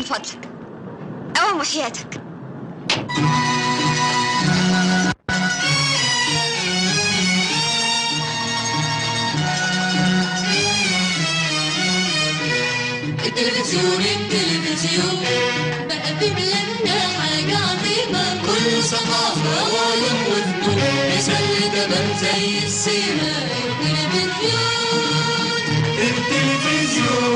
فضلك، قوم وحياتك. التلفزيون بقى في بلادنا حاجة عظيمة، كله ثقافة وعلوم وفنون، يسلي تمام زي السيما. التلفزيون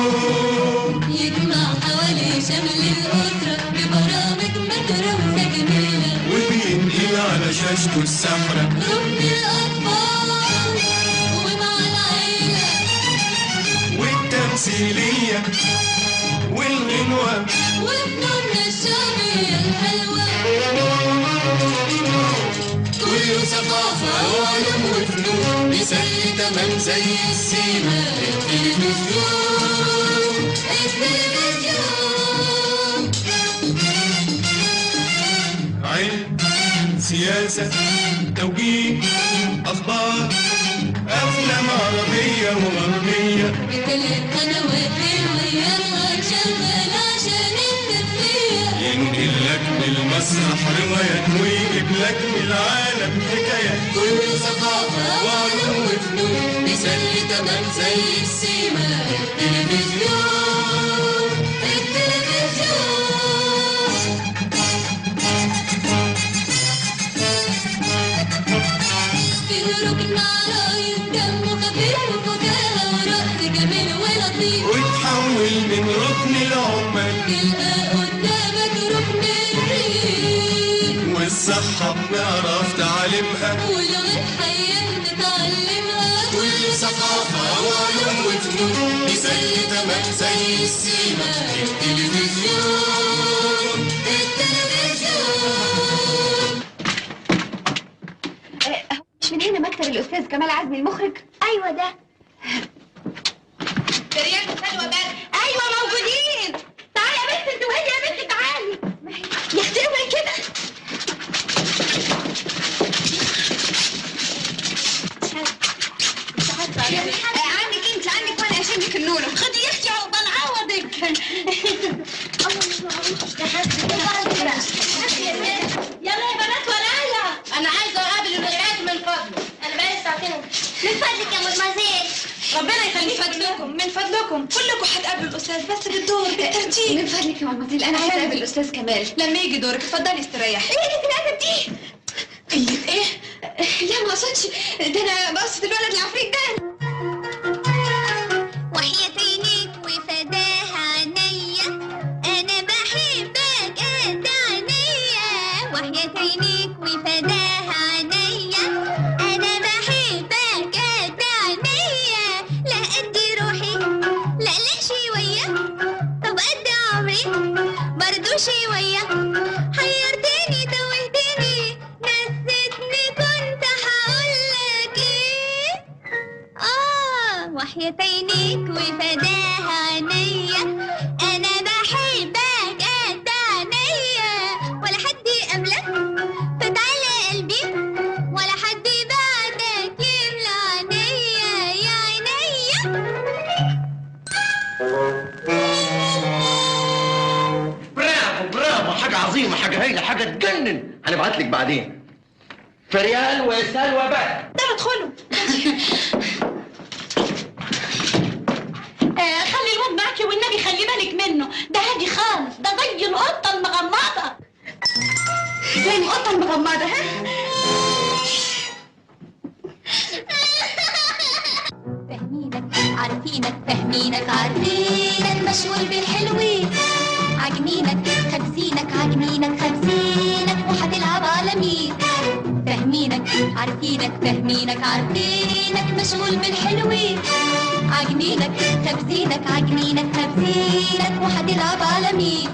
يجمع حوالي شمل الأسرة ببرامج مدروسة جميلة، وبينقل على شاشته السمرة ركن الأطفال ومع العيلة والتمثيلية والغنوة وفنوننا الشعبية الحلوة، كله ثقافة وعلوم وفنون، بيسلي تمام زي السيما. التلفزيون علم، سياسة، توجيه، أخبار، أفلام عربية وغربية، بكل القنوات الوياها شغال عشان الترفيه، ينقل لك من المسرح روايات ويجيب لك من العالم حكايات، كله ثقافة وعلوم وفنون، بيسلي تمام زي السيما. التلفزيون فيه ركن عرايس دمه خفيف وفكاهة ورقص جميل ولطيف، وتحول من ركن العمال تلقى قدامك ركن الريف، والصحة بنعرف تعلمها ولغة حية نتعلمها، كل ثقافة وعلوم وفنون، بيسلي تمام زي السيما. التلفزيون مش من هنا مكتب الأستاذ كمال عزمي المخرج؟ أيوة ده. ريان وسلوى بدر. أيوة موجودين. تعالي يا بنت انت وهي، يا بنت تعالي. يا اختي اوعي كده. عندك انت، عندك وانا اشيلك النور. خدي يا اختي عقبال عوضك. يلا يا بنات ورايا، انا عايزه اقابل الرجال من فضلك. انا بقالي ساعتين. من فضلك يا مدمزيل. ربنا يخليك. من فضلكم كلكم هتقابلوا الاستاذ بس بالدور بالترتيب. من فضلك يا مدمزيل، انا عايزه اقابل الاستاذ كمال. لما يجي دورك اتفضلي استريحي. ايه اللي الادب دي؟ قلة ايه؟ لا ما اقصدش، ده انا بقصد الولد العفريت ده. وحياة عينيك وفداها عينيا، أنا بحبك قد عينيا، وحياة عينيك وفداها عينيا، أنا بحبك قد عينيا، لا قد روحي لا شوية، طب قد عمري برضو شوية، حيرتني توهتني نسيتني كنت هقولك ايه، وحياة عينيك وفداها عينيا، أنا بحبك قد عينيا، ولا حد قبلك فتعالى قلبي، ولا حد بعدك يملى عينيا يا عينيا. برافو برافو، حاجة عظيمة، حاجة هايلة، حاجة تجنن. هنبعت لك بعدين. فريال وسلوى بقى. ده ادخلوا. خلي الواد معاكي والنبي خلي بالك منه، ده هادي خالص، ده زي القطة المغمضة. زي القطة المغمضة. ها؟ فاهمينك عارفينك فاهمينك عارفينك مشغول بالحلوين، عاجنينك خابزينك عاجنينك خابزينك وهتلعب على مين، فاهمينك عارفينك فاهمينك عارفينك مشغول بالحلوين، عاجنينك خابزينك عاجنينك خابزينك وهتلعب على مين،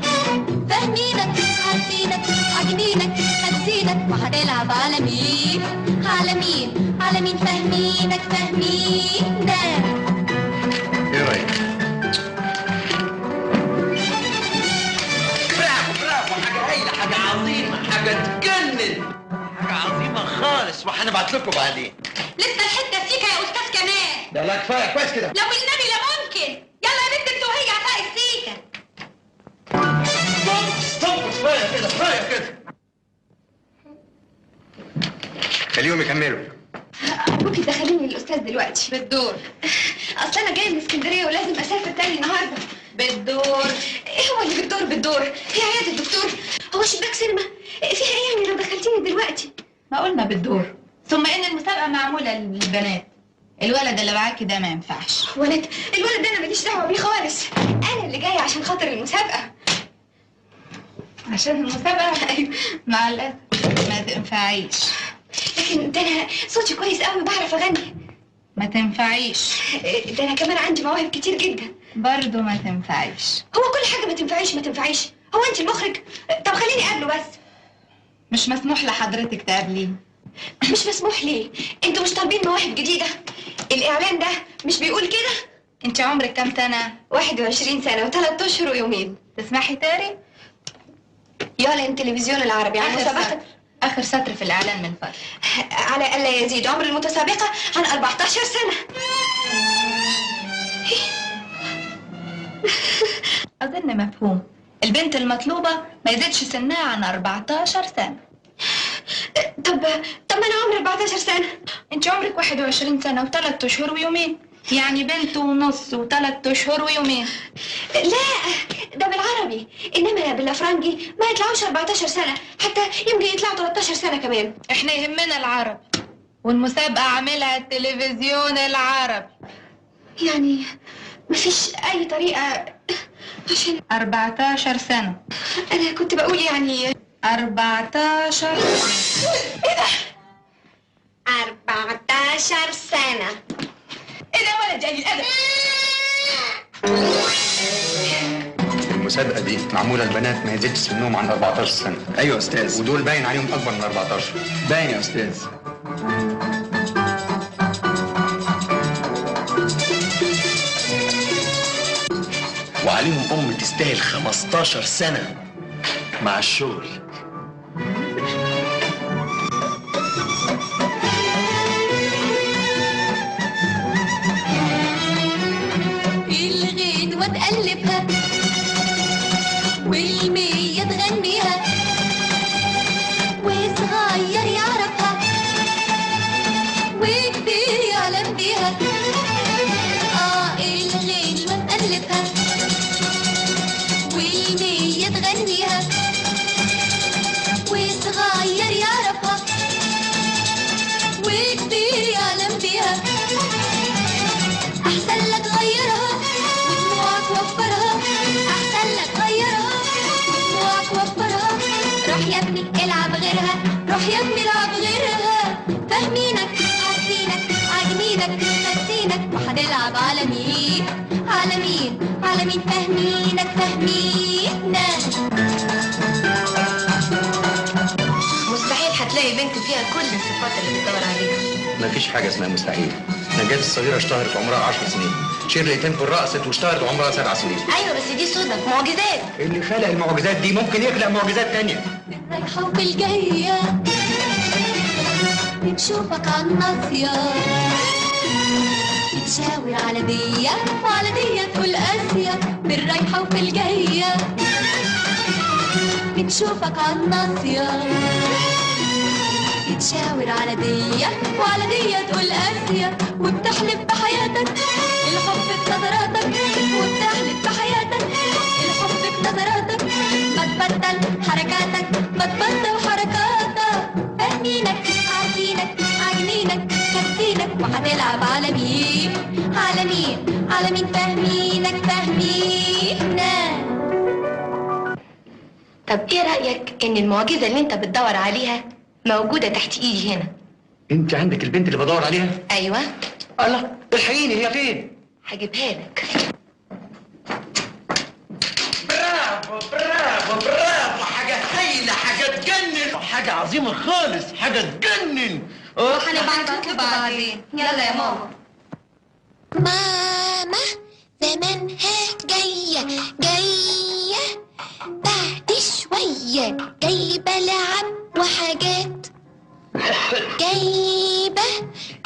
فاهمينك عارفينك عاجنينك خابزينك وهتلعب على مين، على مين على مين، فاهمينك فاهمينك. ايه رايك؟ برافو برافو، حاجة هايلة، حاجة عظيمة، حاجة تجنن، حاجة عظيمة خالص، وهنبعت لكم بعدين. لسه الحتة فيك يا أستاذ كمال. ده لا كفاية كويس كده. لو النبي لا ممكن. يلا يا بنت انت وهي عطاء السيكة. صبر شويه كده شويه كده. خليهم يكملوا. ابوكي دخليني للاستاذ دلوقتي بالدور. اصل انا جايه من اسكندريه ولازم اسافر تاني النهارده. بالدور. ايه هو اللي بالدور؟ هي عياده الدكتور؟ هو شباك سينما؟ فيها ايه يعني لو دخلتيني دلوقتي؟ ما قلنا بالدور. ثم ان المسابقه معموله للبنات. الولد اللي معاكي ده ما ينفعش. الولد ده انا ماليش دعوه بيه خالص. انا اللي جايه عشان خاطر المسابقه. عشان المسابقه؟ ايوه. مع الاسف ما تنفعيش. لكن ده انا صوتي كويس قوي بعرف اغني. ما تنفعيش. ده انا كمان عندي مواهب كتير جدا. برضه ما تنفعيش. هو كل حاجه ما تنفعيش. هو انت المخرج؟ طب خليني اقابله بس. مش مسموح لحضرتك تقابليه. مش مسموح ليه؟ انتوا مش طالبين مواهب جديده؟ الاعلان ده مش بيقول كده؟ انت عمرك كام سنه؟ 21 سنه و3 اشهر ويومين. تسمحي تاري؟ يعلن التلفزيون العربي عن مسابقه. اخر سطر في الاعلان من فضلك. على الا يزيد عمر المتسابقه عن 14 سنه. اظن مفهوم. البنت المطلوبه ما يزيدش سنها عن 14 سنه. طب ما انا عمري 14 سنه. انت عمرك 21 سنه و3 اشهر ويومين. يعني بنت ونص و3 اشهر ويومين. لا ده بالعربي، انما بالافرنجي ما يطلعوش 14 سنه، حتى يمكن يطلعوا 13 سنه كمان. احنا يهمنا العربي، والمسابقه عاملها التلفزيون العربي. يعني مفيش اي طريقه عشان 14 سنه. انا كنت بقول يعني 14. ايه ده؟ 14 سنه. ايه ده يا ولد قليل الادب؟ المسابقة دي معمولة لبنات ما يزيدش سنهم عن 14 سنة. ايوه يا استاذ. ودول باين عليهم أكبر من 14. باين يا استاذ. وعليهم تستاهل 15 سنه مع الشغل. الغيد وتقلبها والمية تغنيها وصغير يعرفها وكبير يعلم بيها. الغيد وتقلبها والمية تغنيها وصغير يعرفها وكبير يعلم بيها. أحسن لك غيرها ودموعك وفرها. أحسن لك غيرها ودموعك وفرها. روح يا ابني العب غيرها. روح يا ابني العب غيرها. فاهمينك عارفينك عاجبينك ناسينك وهنلعب على مين؟ على مين؟ على مين؟ فاهمينك فاهمينا. مستحيل هتلاقي بنت فيها كل الصفات اللي بتدور عليها. مفيش حاجة اسمها مستحيل. نجاة الصغيرة اشتهرت وعمرها 10 سنين. شيرلي تمبل رقصت واشتهرت وعمرها 7 سنين. ايوه بس دي صدف معجزات. اللي خلق المعجزات دي ممكن يخلق معجزات تانية. الرايحة والجاية بتشوفك عالناصية بتشاور على دية وعلى دية تقول قاسية. بالرايحة وفي الجاية بتشوفك عالناصية بتشاور على دية وعلى دية تقول قاسية. وبتحلف بحياتك الحب بنظراتك وبتحلف بحياتك الحب بنظراتك. ما تبطل حركاتك ما تبطل حركاتك. فاهمينك عارفينك عاجبينك كاتبينك وهتلعب على مين؟ على مين؟ على مين؟ فاهمينك فاهمينا. طب ايه رايك ان المعجزه اللي انت بتدور عليها موجوده تحت ايدي هنا؟ انت عندك البنت اللي بدور عليها؟ ايوه. الله، الحقيني هي فين؟ هجيبها لك. برافو برافو برافو. حاجه هايله، حاجه تجنن، حاجه عظيمه خالص، حاجه تجنن. هنبعت لكم بعدين. يلا يا ماما. ماما زمانها جاية جاية بعد شوية. جايبة لعب وحاجات جايبة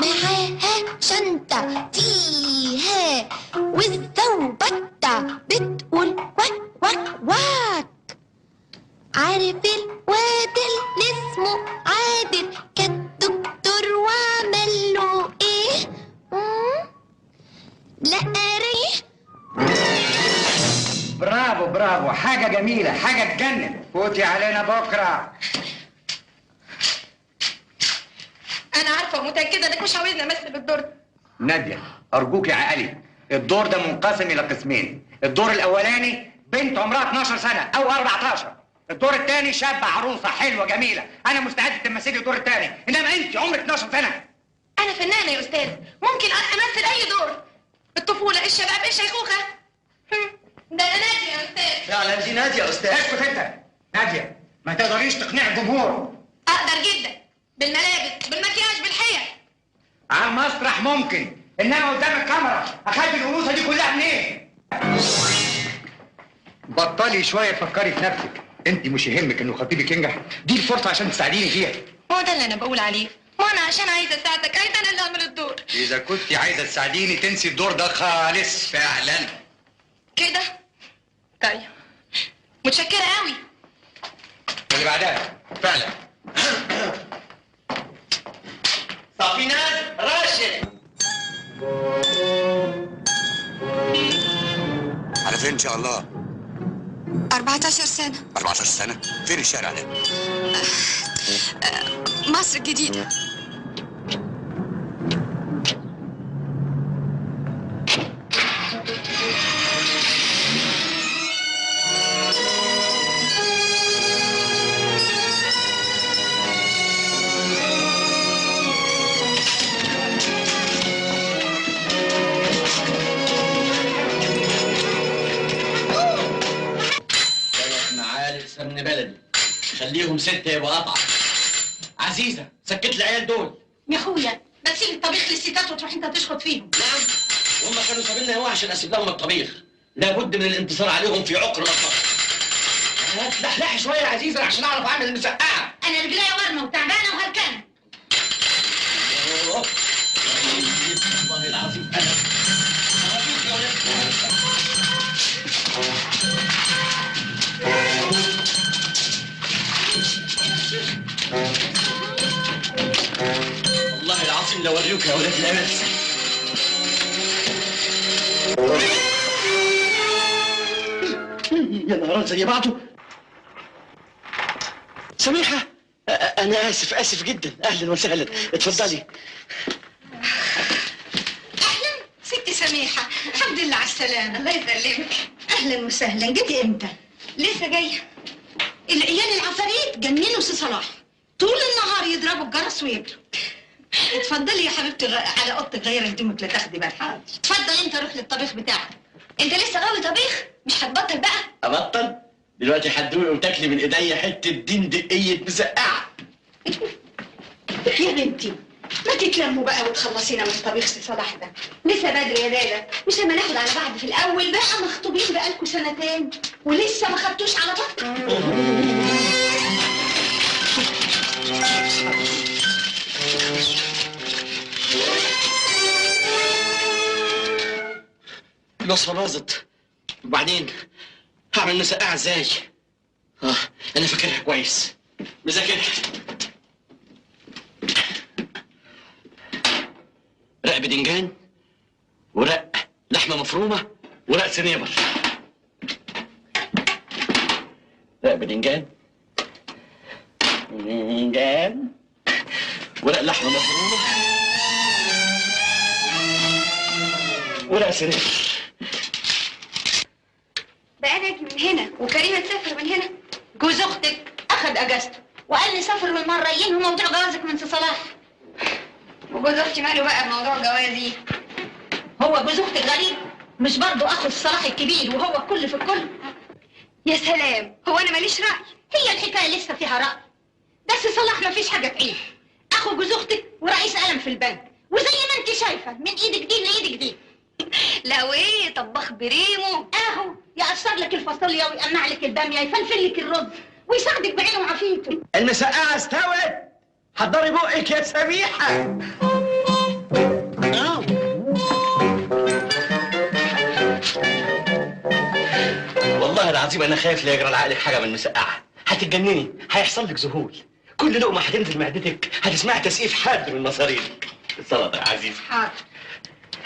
معاها شنطة فيها والزوبطة بتقول وك وك وك. عارف الواد اللي اسمه عادل كان دكتور وعمل له ايه؟ لا ريح. برافو برافو، حاجة جميلة، حاجة تجنن. فوتي علينا بكرة. انا عارفه ومتاكده انك مش عاوزني امثل الدور ده. نادية أرجوك يا عقلي، الدور ده منقسم إلى قسمين. الدور الأولاني بنت عمرها 12 سنة أو 14. الدور الثاني شابة عروسة حلوة جميلة. أنا مستعد تمثلي الدور الثاني، إنما أنت عمرك 12 سنة. انا فنانه يا استاذ، ممكن امثل اي دور. الطفوله، الشباب، الشيخوخه. ده انا ناديه يا استاذ. فعلا دي نادية يا أستاذ. اسكت أنت نادية، ما تقدريش تقنعي الجمهور. اقدر جدا، بالملابس، بالمكياج، بالحيل. على المسرح ممكن، إنما قدام الكاميرا أخلي الأنوثة دي كلها منين؟ بطلي شوية تفكري في نفسك. أنت مش يهمك إنه خطيبك ينجح؟ دي الفرصة عشان تساعديني فيها. هو ده اللي انا بقول عليه. ما انا عشان عايزه اساعدك، عايزه انا اللي اعمل الدور. إذا كنت عايزة تساعديني تنسي الدور ده خالص فعلا. كده؟ طيب، متشكره قوي. اللي بعدها فعلا. صافيناز راشد. على فين ان شاء الله؟ 14 سنه. 14 سنة؟ فين الشارع ده؟ مصر الجديده. سمن بلدي، خليهم ستة يبقى قطعة. عزيزة، سكت العيال دول. يا اخويا ما تسيب الطبيخ للستات وتروح انت تشخط فيهم. نعم، وهم كانوا سابلنا هو عشان اسيب لهم الطبيخ. لابد من الانتصار عليهم في عقر مطبخ. لحلحي شوية يا عزيزة عشان اعرف اعمل المسقعة. انا رجليا ورمه وتعبانه وهلكانه. والله العظيم انا والله العظيم لو اوريك يا ولاد الامس. يا نهار زي بعضه. سميحة، أنا آسف جدا. أهلا وسهلا، اتفضلي. اهلا ستي سميحه، الحمد لله على السلامه. الله يسلمك. اهلا وسهلا. جيتي امتى؟ لسه جايه. العيال العفاريت جننوا سي صلاح، طول النهار يضربوا الجرس ويجروا. اتفضلي يا حبيبتي على اوضتك غير هدومك لا تاخدي بالك. حاضر. اتفضل انت روح للطبيخ بتاعك. انت لسه غاوي طبيخ؟ مش هتبطل بقى؟ أبطل؟ دلوقتي هتدوقي وتاكلي من إيديا حتة دين دقية مسقعة. يا بنتي ما تتلموا بقى وتخلصينا من طبيخ سي صلاح ده. لسه بدري يا دادا، مش لما ناخد على بعض في الاول بقى؟ مخطوبين بقالكوا سنتين ولسه ما خدتوش على بعض. الوصفة باظت، وبعدين هعمل مسقعة ازاي؟ أنا فاكرها كويس، مذاكرها. رق بدنجان، ورق لحمة مفرومة، ورق سنيبر. رق بدنجان، ورق لحمة مفرومة، ورق سنيبر. بقى انا اجي من هنا وكريمه تسافر من هنا. جوز اختك اخد اجازته وقال لي سافر من مريين وموضوع جوازك من سي صلاح. وجوز اختي ماله بقى بموضوع جوازي؟ هو جوز اختك غريب؟ مش برضه اخو سي صلاح الكبير وهو الكل في الكل؟ يا سلام، هو انا ماليش راي؟ هي الحكايه لسه فيها راي. ده سي صلاح ما فيش حاجه تعيب. اخو جوز اختك ورئيس قلم في البنك، وزي ما انت شايفه من ايدك دي لايدك دي. لا وايه، طباخ بريمو اهو يقشر لك الفاصوليا ويقمع لك الباميه، يفلفل لك الرز ويساعدك بعينه وعافيته. المسقعة استوت، حضري بقك يا سميحة. والله العظيم أنا خايف لا يجرى لعقلك حاجة من المسقعة. هتتجنني، هيحصل لك ذهول. كل لقمه هتنزل معدتك هتسمعي تسقيف حاد من مصارينك. السلطه يا عزيز. حاضر.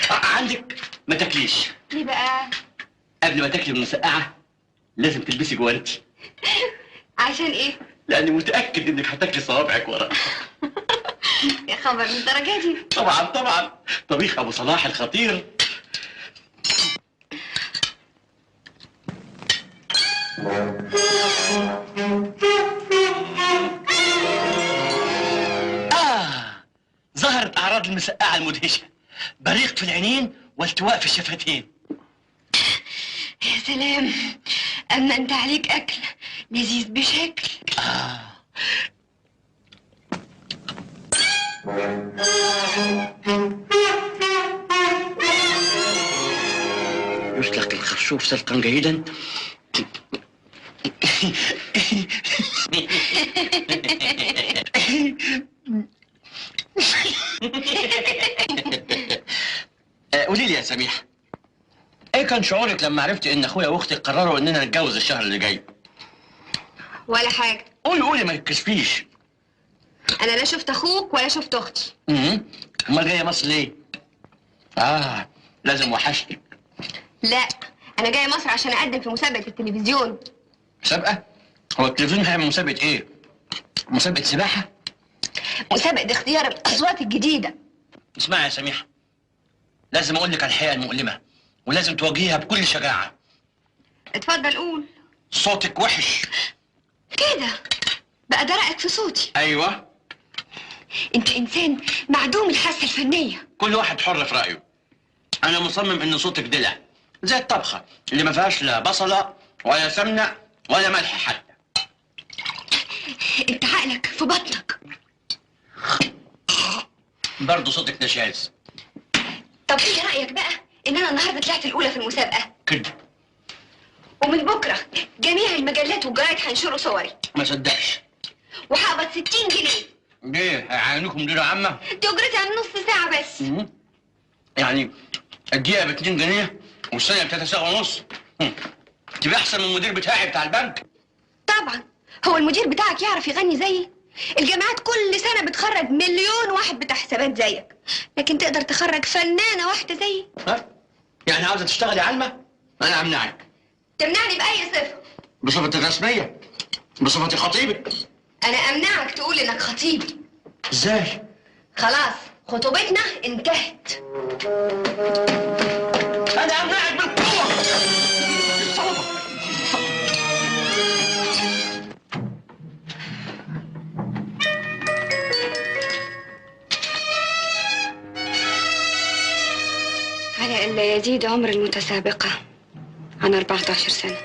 عندك ما تاكليش. ليه بقى؟ قبل ما تاكلي المسقعه لازم تلبسي جوانتي. عشان ايه؟ لاني متاكد انك هتاكلي صوابعك ورا. يا خبر للدرجه دي؟ طبعا طبعا، طبيخ ابو صلاح الخطير. ظهرت اعراض المسقعه المدهشه، بريق في العينين والتواء في الشفتين. يا سلام، اما انت عليك اكل لذيذ بشكل. يسلق الخرشوف سلقا جيدا. قولي لي يا سميحة، ايه كان شعورك لما عرفتي ان اخويا واختي قرروا اننا نتجوز الشهر اللي جاي؟ ولا حاجه. قولي ما يتكسفيش. انا لا شفت اخوك ولا شفت اختي. امال جايه مصر ليه؟ لازم وحشتك. لا، انا جايه مصر عشان اقدم في مسابقه التلفزيون. مسابقه؟ هو التلفزيون هيعمل مسابقه ايه؟ مسابقه سباحه؟ مسابقه اختيار الاصوات الجديده. اسمعي يا سميحه، لازم اقول لك الحقيقه المؤلمه ولازم تواجهيها بكل شجاعه. اتفضل قول. صوتك وحش. كده بقى ده رايك في صوتي؟ ايوه. انت انسان معدوم الحاسه الفنيه. كل واحد حر في رايه. انا مصمم ان صوتك دلع زي الطبخه اللي ما فيهاش لا بصله ولا سمنه ولا ملح حتى. انت عقلك في بطنك. برضه صوتك نشاز. طب ايه رايك بقى ان انا النهارده طلعت الاولى في المسابقه؟ كده. ومن بكره جميع المجلات والجرايد هينشروا صوري. ما صدقش. وهقبض 60 جنيه. ليه؟ هيعينوكم مدير عامه؟ دي اجرتي عن نص ساعه بس. يعني الدقيقه ب 2 جنيه والثانيه ب 3 ساعة ونص. تبقى احسن من المدير بتاعي بتاع البنك. طبعا. هو المدير بتاعك يعرف يغني زيي؟ الجامعات كل سنه بتخرج مليون واحد بتاع حسابات زيك، لكن تقدر تخرج فنانه واحده زيي؟ ها؟ يعني عاوزه تشتغلي علمه؟ انا امنعك. تمنعني باي صفه؟ بصفتي الرسميه، بصفتي خطيبك. انا امنعك تقول انك خطيبي. ازاي؟ خلاص خطوبتنا انتهت. انا امنعك بالقوه. الصلاه. على ألا يزيد عمر المتسابقة عن 14 سنة.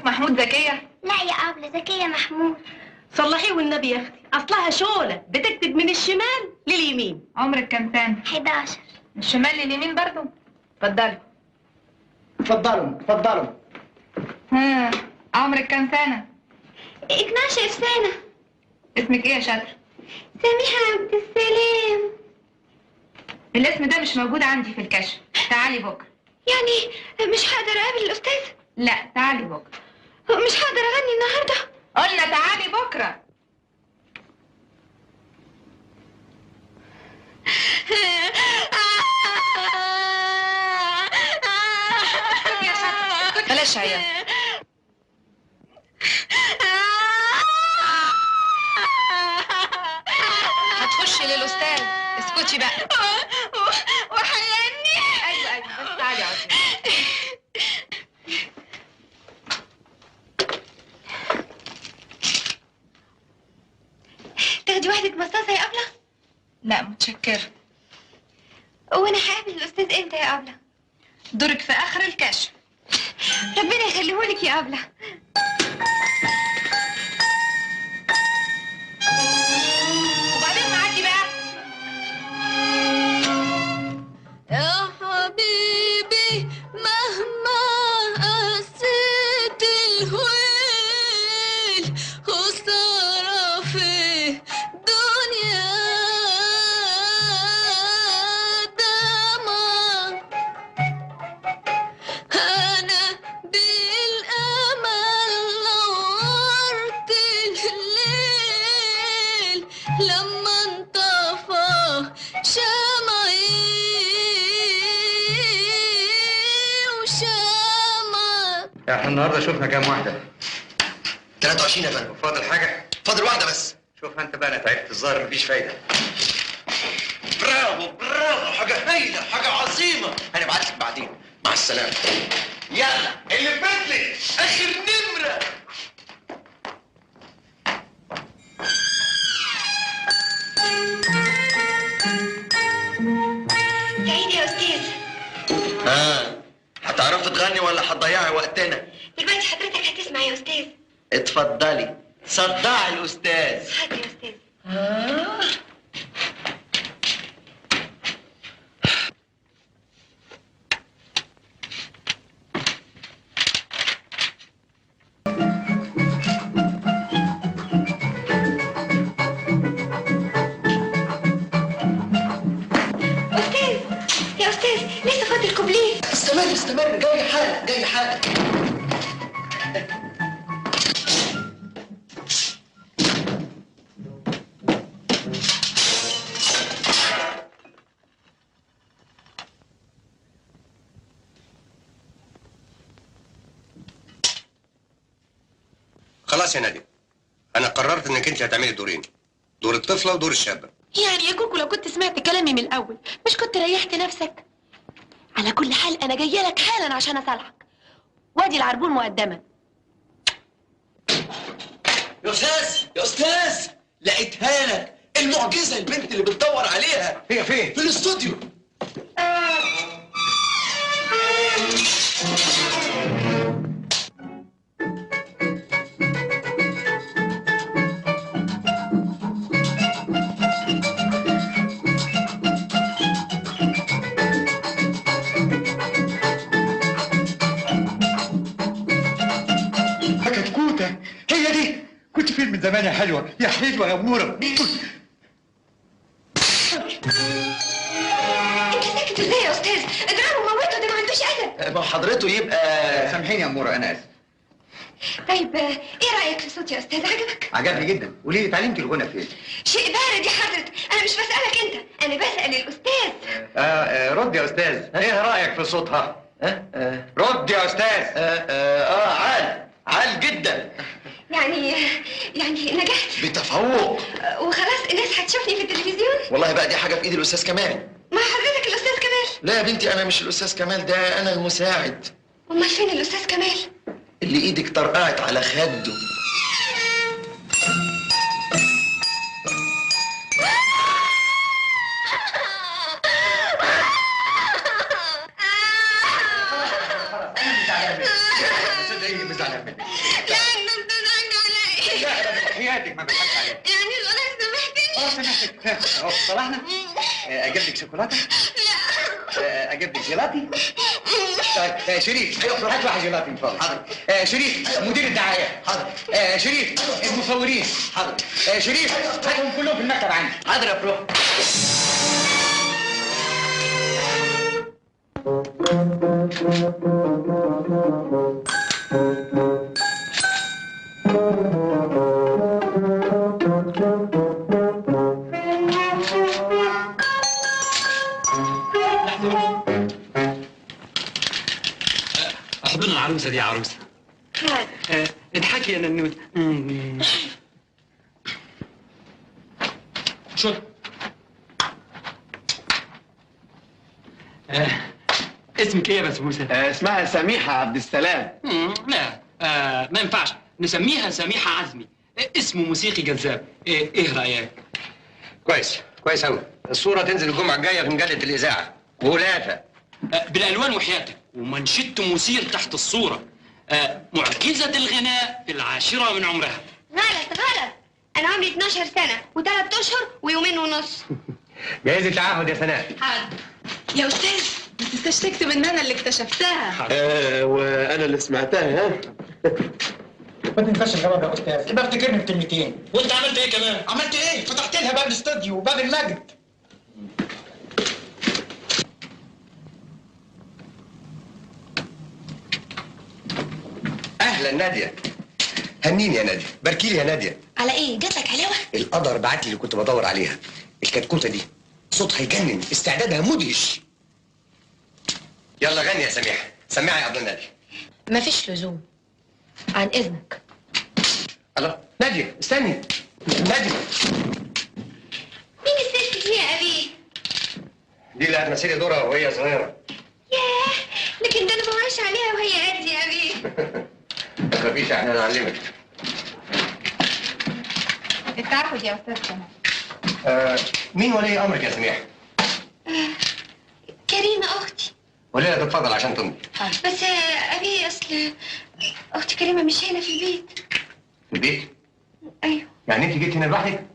محمود زكية؟ لا يا أبلة، زكية محمود. صلحيه والنبي يا اختي، اصلها شولة بتكتب من الشمال لليمين. عمرك كام سنة؟ 11. من الشمال لليمين برضو؟ اتفضلي. اتفضلوا. ها، عمرك كام سنة؟ 12 سنة. اسمك ايه يا شاطر؟ سميحة عبد السلام. الاسم ده مش موجود عندي في الكشف، تعالي بكرة. يعني مش هقدر اقابل الاستاذ؟ لا، تعالي بكرة. مش هقدر اغني النهارده؟ قلنا تعالي بكرة. اسكتي يا شاطر، بلاش عيال. هتخشي للأستاذ، اسكتي بقى. وحياني. ايوه بس تعالي اقعدي. عندك مصاصه يا ابله؟ لا متشكرة. وانا هقابل الاستاذ امتى يا ابله؟ دورك في اخر الكشف. ربنا يخليهولك يا ابله. وبعدين معاكي بقى. يا حبيبي مهما قسيت الهويل خسارة في دنيا دمع أنا بالأمل نورت الليل لما انطفى شمعي وشمعك. احنا النهارده شفنا كام واحده؟ 23 يا فندم. فاضل حاجه؟ فاضل واحده بس. شوف انت بقى، انا تعبت الظاهر مفيش فايده. برافو برافو، حاجه هايله، حاجه عظيمه. هنبعت لك بعدين. مع السلامه. يلا اللي فاتلي اخر نمره. سعيد يا استاذ. هتعرفي تغني ولا هتضيعي وقتنا؟ دلوقتي حضرتك هتسمع يا استاذ. اتفضلي صدعي الاستاذ. حاضر يا استاذ. استاذ يا استاذ، لسه فاضل كوبليه. استمر، جاي حالا جاي حالا. خلاص يا نادي، انا قررت انك انت هتعملي دورين، دور الطفله ودور الشابه. يعني يا كوكو لو كنت سمعت كلامي من الاول مش كنت ريحت نفسك؟ على كل حال انا جايه لك حالا عشان اصالحك، وادي العربون مقدما. يا استاذ لقيتها لك، المعجزه، البنت اللي بتدور عليها. هي فين؟ في الاستوديو. كتكوتة، هي دي. كنت فين من زمان يا حلوة، يا حلوة يا أمورة. انت ساكت ازاي يا استاذ؟ اضربه وموته، ده ما عندوش ادب. ما حضرته يبقى. سامحيني يا أمورة، أنا آسف. طيب ايه رايك في صوتي يا استاذ؟ عجبك؟ عجبني جدا. قولي لي اتعلمتي الغنى فين؟ شيء بارد يا حضرة، انا مش بسالك انت، انا بسال الاستاذ. رد يا أستاذ، إيه رأيك في صوتها؟ رد يا أستاذ. عال جدا. يعني نجحت بتفوق. وخلاص الناس هتشوفني في التلفزيون. والله بقى دي حاجه في ايد الاستاذ كمال. ما حضرتك الاستاذ كمال. لا يا بنتي، انا مش الاستاذ كمال، ده انا المساعد. امال فين الاستاذ كمال؟ اللي ايدك طرقعت على خده. حياتك ما بضحكش عليك. يعني خلاص سامحتني؟ سامحتك. صلحنا. اجيب لك شوكولاته؟ لا. اجيب لك جيلاتي؟ طيب شريف، هات واحد جيلاتي من فضلك. حاضر. شريف مدير الدعايه. حاضر. شريف المصورين. حاضر. شريف هاتهم كلهم في المكتب عندي. حاضر يا برو. احضن العروسه دي يا عروسه. اضحكي يا ننوت. شو اسمك ايه يا بسبوسه؟ اسمها سميحه عبد السلام. لا ما ينفعش، نسميها سميحه عزمي، اسمه موسيقي جذاب. ايه رايك؟ كويس كويس قوي. الصوره تنزل الجمعه الجايه في مجله الاذاعه غلافه بالالوان وحياتك، ومنشط مثير تحت الصوره. معجزه الغناء في العاشره من عمرها. غلط غلط، انا عمري 12 سنه و3 اشهر ويومين ونص. جايزه تعهد يا سناء. حاضر يا استاذ، ما تنساش تكتب ان انا اللي اكتشفتها. وانا اللي سمعتها. ها ما تنساش الجواب يا استاذ، يبقى افتكرني بكلمتين. وانت عملت ايه كمان؟ عملت ايه؟ فتحت لها باب الاستوديو وباب المجد. اهلا ناديه. هنيني يا ناديه، باركي لي يا ناديه. على ايه؟ جاتلك حلاوه؟ القدر بعت لي اللي كنت بدور عليها. الكتكوته دي صوتها يجنن، استعدادها مدهش. يلا غني يا سميحه، سمعي يا ابله ناديه. مفيش لزوم، عن اذنك. الله، ناديه استني. ناديه مين الست دي يا ابي؟ دي اللي هتمثلي دورها وهي صغيره. ياه، لكن ده انا بوعش عليها وهي قد يا ابي. ما تخافيش، احنا هنعلمك. التعهد يا استاذ سماح. مين ولي امرك يا سميحه؟ كريمه اختي. وليها تتفضل عشان تمضي. بس ابي اصل اختي كريمه مش هنا في البيت. في البيت؟ ايوه. يعني انت جيتي هنا لوحدك؟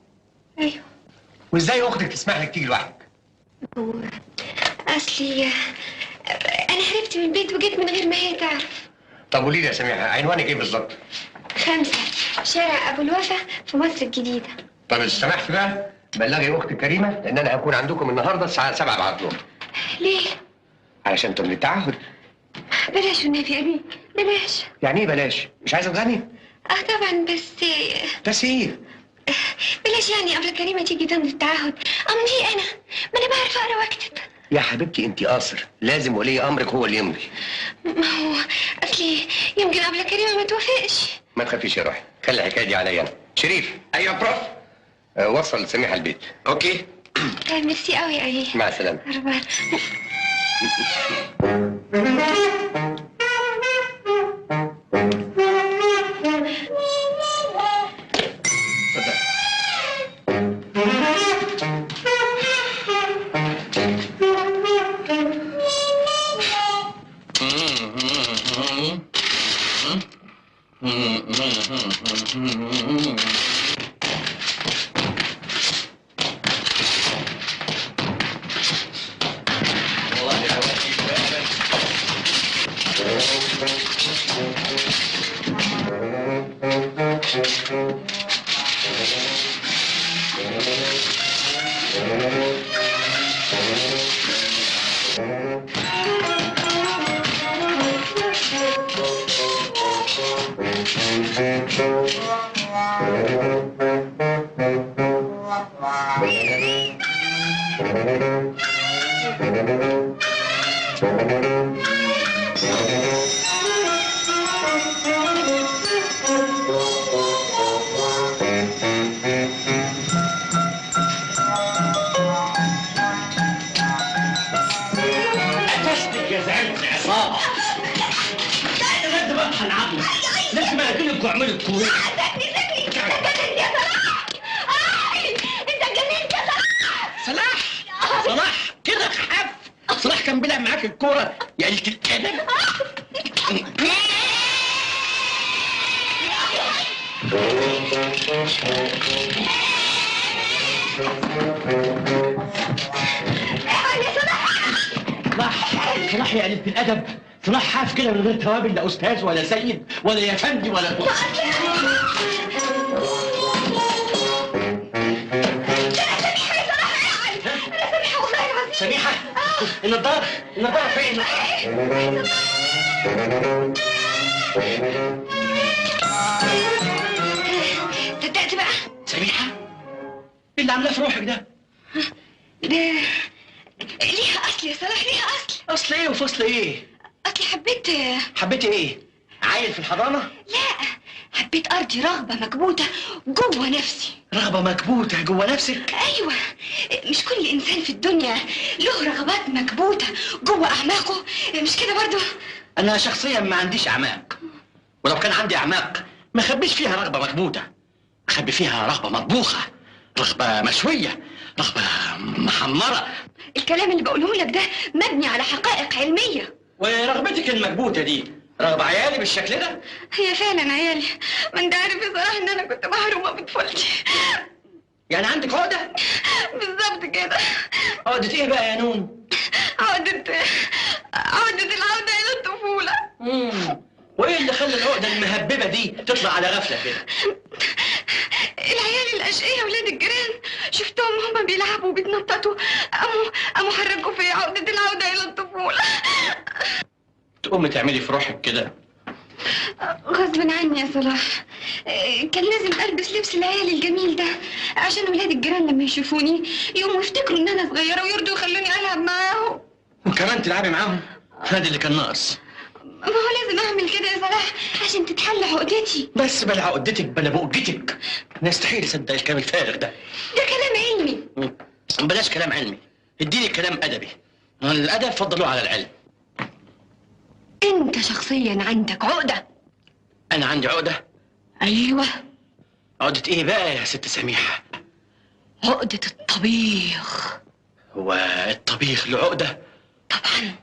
ايوه. وازاي اختك تسمح لك تيجي لوحدك؟ هو اصلي انا هربت من البيت وجيت من غير ما هي تعرف. طب قولي لي يا سميحه، عنوانك ايه بالظبط؟ 5 شارع ابو الوفا في مصر الجديده. طب سمحت بقى بلغي اختك كريمه لان انا هكون عندكم النهارده الساعه 7 بعد الظهر. ليه؟ علشان تمضي التعهد. بلاش والنبي يا ابي، بلاش. يعني ايه بلاش؟ مش عايزه تغني؟ طبعا، بس ايه؟ بلاش يعني قبل كريمه تيجي تمضي التعهد امضي انا، ما انا بعرف اقرا واكتب. يا حبيبتي انت قاصر، لازم ولي امرك هو اللي يمضي. ما هو اصلي يمكن قبل كريمه ما توافقش. ما تخافيش يا روحي، خلي الحكايه دي عليا انا. شريف. ايوه يا بروف. وصل سميحه البيت. اوكي. طيب ميرسي قوي يا ابي. مع السلامه. ربنا. صلاح يا قليلة الأدب، صلاح حاف كده من غير توابل، لا أستاذ ولا سيد ولا يا فندي ولا سميحة. النضارة فين؟ صدقت بقى؟ سميحة؟ ايه اللي عاملاه في روحك ده؟ ده ليها اصل يا صلاح، ليها اصل. اصل ايه وفصل ايه؟ اصلي حبيتي ايه؟ عيل في الحضانة؟ لا، حبيت ارضي رغبة مكبوتة جوه نفسي. رغبة مكبوتة جوه نفسك؟ ايوه، مش كل انسان في الدنيا له رغبات مكبوتة جوه اعماقه، مش كده برضو؟ انا شخصيا ما عنديش اعماق، ولو كان عندي اعماق ما اخبيش فيها رغبة مكبوتة، اخبي فيها رغبة مطبوخة، رغبة مشوية، رغبة محمرة. الكلام اللي بقوله لك ده مبني على حقائق علمية. ورغبتك المكبوتة دي رغبة عيالي بالشكل ده؟ هي فعلا عيالي. ما انت عارف بصراحة ان انا كنت محرومة بطفولتي. يعني عندك عقدة؟ بالظبط كده. عقدة ايه بقى يا نون؟ عقدة العودة إلى الطفولة. وايه اللي خلى العقدة المهببة دي تطلع على غفلة كده؟ العيال الأشقية ولاد الجيران شفتهم هما بيلعبوا وبيتنططوا، قاموا حركوا في عقدة العودة إلى الطفولة. تقومي تعملي في روحك كده؟ غصب عني يا صلاح. كان لازم ألبس لبس العيال الجميل ده عشان ولاد الجيران لما يشوفوني يقوموا يفتكروا إن أنا صغيرة ويرضوا يخلوني ألعب معاهم. وكمان تلعبي معاهم؟ هذا اللي كان ناقص. ما هو لازم أعمل كده يا صلاح عشان تتحل عقدتي. بس بلا عقدتك بلا بؤجتك. يستحيل اصدق الكلام الفارغ ده. ده كلام علمي. بلاش كلام علمي، اديني كلام أدبي. الأدب فضلوه على العلم. أنت شخصيا عندك عقدة. أنا عندي عقدة؟ أيوه. عقدة إيه بقى يا ست سميحة؟ عقدة الطبيخ. هو الطبيخ له عقدة؟ طبعا.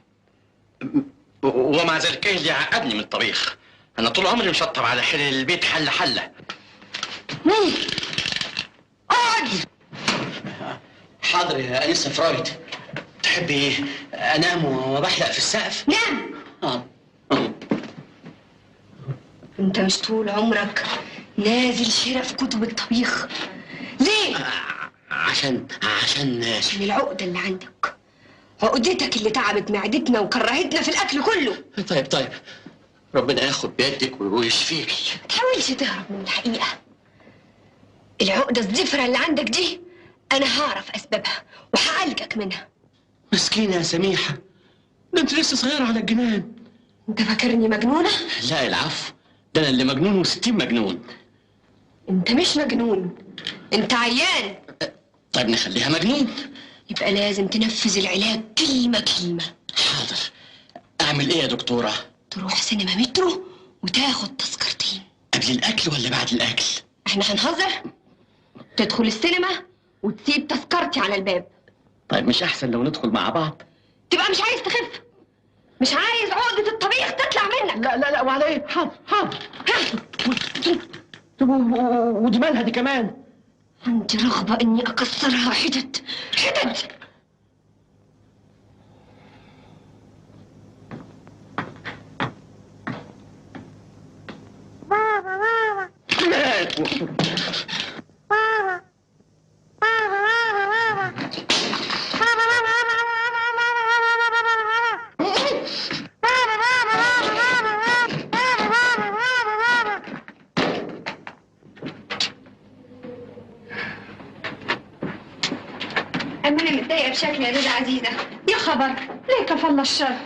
ومع ذلك ايه اللي يعقدني من الطبيخ؟ أنا طول عمري مشطب على حل البيت حلة حلة. اقعد. حاضر يا أنسة فرايد. تحبي أنام وبحلق في السقف؟ نام. انت مش طول عمرك نازل شراء في كتب الطبيخ ليه؟ عشان العقدة اللي عندك. عقدتك اللي تعبت معدتنا وكرهتنا في الأكل كله. طيب ربنا ياخد بيدك ويشفيكي. ما تحاولش تهرب من الحقيقة. العقدة الزفرة اللي عندك دي أنا هعرف أسبابها وهعالجك منها. مسكينة يا سميحة، ده أنت لسه صغيرة على الجنان. أنت فاكرني مجنونة؟ لا العفو، ده أنا اللي مجنون و60 مجنون. أنت مش مجنون، أنت عيان. طيب نخليها مجنون. يبقى لازم تنفذ العلاج كلمة كلمة. حاضر. أعمل إيه يا دكتورة؟ تروح سينما مترو وتاخد تذكرتين. قبل الأكل ولا بعد الأكل؟ إحنا هنهزر؟ تدخل السينما وتسيب تذكرتي على الباب. طيب مش أحسن لو ندخل مع بعض؟ تبقى مش عايز تخف، مش عايز عقدة الطبيخ تطلع منك. لا وعلى إيه؟ حاضر. ودي مالها دي كمان؟ عندي رغبة إني أكسرها حتت. أما أنا متضايقة بشكل يا رضا عزيزة. يا خبر، ليه كفلنا الشر؟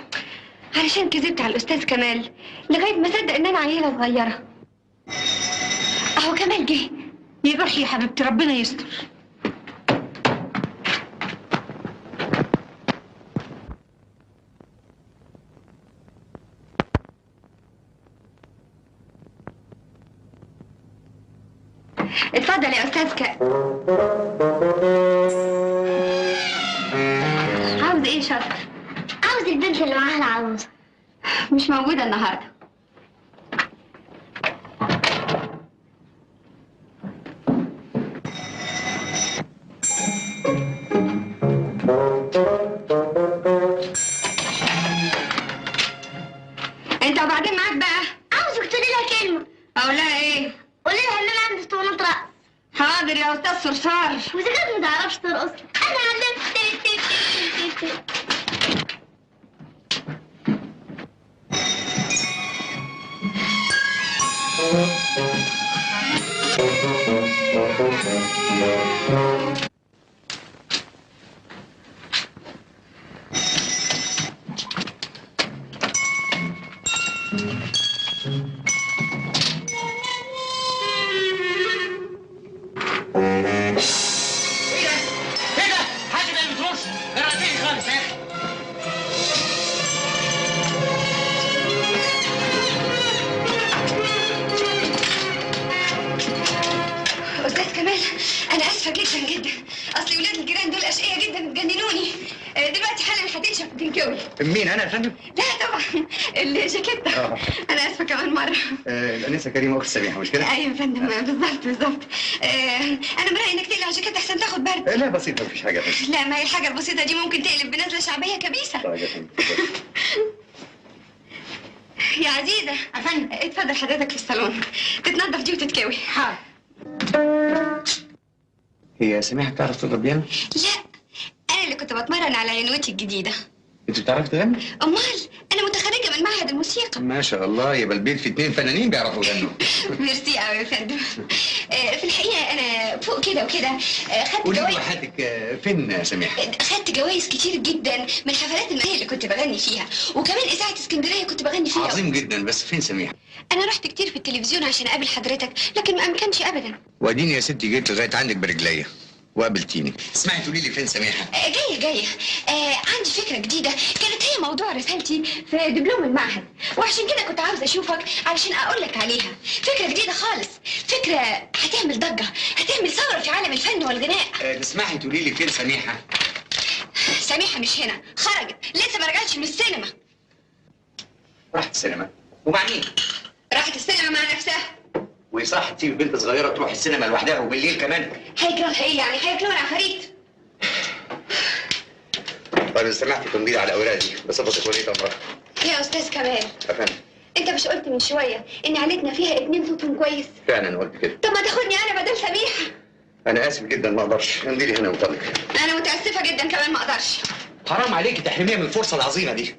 علشان كذبت على الأستاذ كمال لغاية ما صدق إن أنا عيلة صغيرة. أهو كمال جه. يروح يا حبيبتي، ربنا يستر. اتفضل يا أستاذ عاوز إيه شاطر؟ عاوز البنت اللي معاها العروسة. مش موجودة النهاردة. انت وبعدين معاك بقى. عاوزك تقولي لها كلمة. اقول لها ايه؟ قولي لها ان انا عندي اسطوانة رقص. حاضر يا استاذ صرصار. واذا كانت ما تعرفش ترقص انا علمت. اصل ولاد الجيران دول اشقياء جدا بتجننوني. دلوقتي حالا هتنشف وتنكوي. مين انا يا فندم؟ لا طبعا الجاكيته. انا اسفه كمان مره. الانسه كريمه اخت سميحه مش كده؟ ايوه يا فندم بالظبط. انا برايي انك تقلع الجاكيته احسن تاخد برد. لا بسيطه مفيش حاجه بس. لا ما هي الحاجه البسيطه دي ممكن تقلب بنزله شعبيه كبيسه. طيب يا فندم. يا عزيزه يا فندم اتفضل حضرتك في الصالون تتنضف دي وتتكوي. حاضر. هي سميحه بتعرف تضرب بيانو؟ لا انا اللي كنت بتمرن على عنوتي الجديده. انت بتعرفي تغني؟ امال انا متخرجه من معهد الموسيقى. ما شاء الله، يبقى البيت في 2 فنانين بيعرفوا يغنوا. ميرسي قوي يا فندم. في الحقيقه انا فوق كده وكده خدت قولي جوائز. لي حياتك فين يا سميحه؟ خدت جوائز كتير جدا من الحفلات المائيه اللي كنت بغني فيها، وكمان اذاعه اسكندريه كنت بغني فيها. عظيم جدا، بس فين سميحه؟ انا رحت كتير في التلفزيون عشان اقابل حضرتك، لكن ما امكنش ابدا. واديني يا ستي جيت لغايه عندك برجليا وقابلتيني. اسمعي تقولي لي فين سميحه؟ جايه. عندي فكره جديده، كانت هي موضوع رسالتي في دبلوم المعهد، وعشان كده كنت عاوزه اشوفك علشان اقول لك عليها. فكره جديده خالص، فكره هتعمل ضجه، هتعمل ثوره في عالم الفن والغناء. اسمعي تقولي لي فين سميحه؟ سميحه مش هنا، خرجت لسه ما رجعتش من السينما. راحت السينما؟ ومع مين؟ راحت السينما مع نفسها. وصح تسيب بنت صغيره تروح السينما لوحدها وبالليل كمان؟ هيجرى ايه يعني؟ هياكلونا عفاريت. طيب إذا سمحتي تمضي على الاوراق دي بصفتك ولية امرها. يا استاذ كمال، افهم. انت مش قلت من شويه ان عيلتنا فيها 2 صوتهم كويس؟ فعلا قلت كده. طب ما تاخدني انا بدل سميحه. انا اسف جدا ما اقدرش، امضي لي هنا وطلق. انا متاسفه جدا كمان ما اقدرش. حرام عليكي تحرميها من الفرصه العظيمه دي.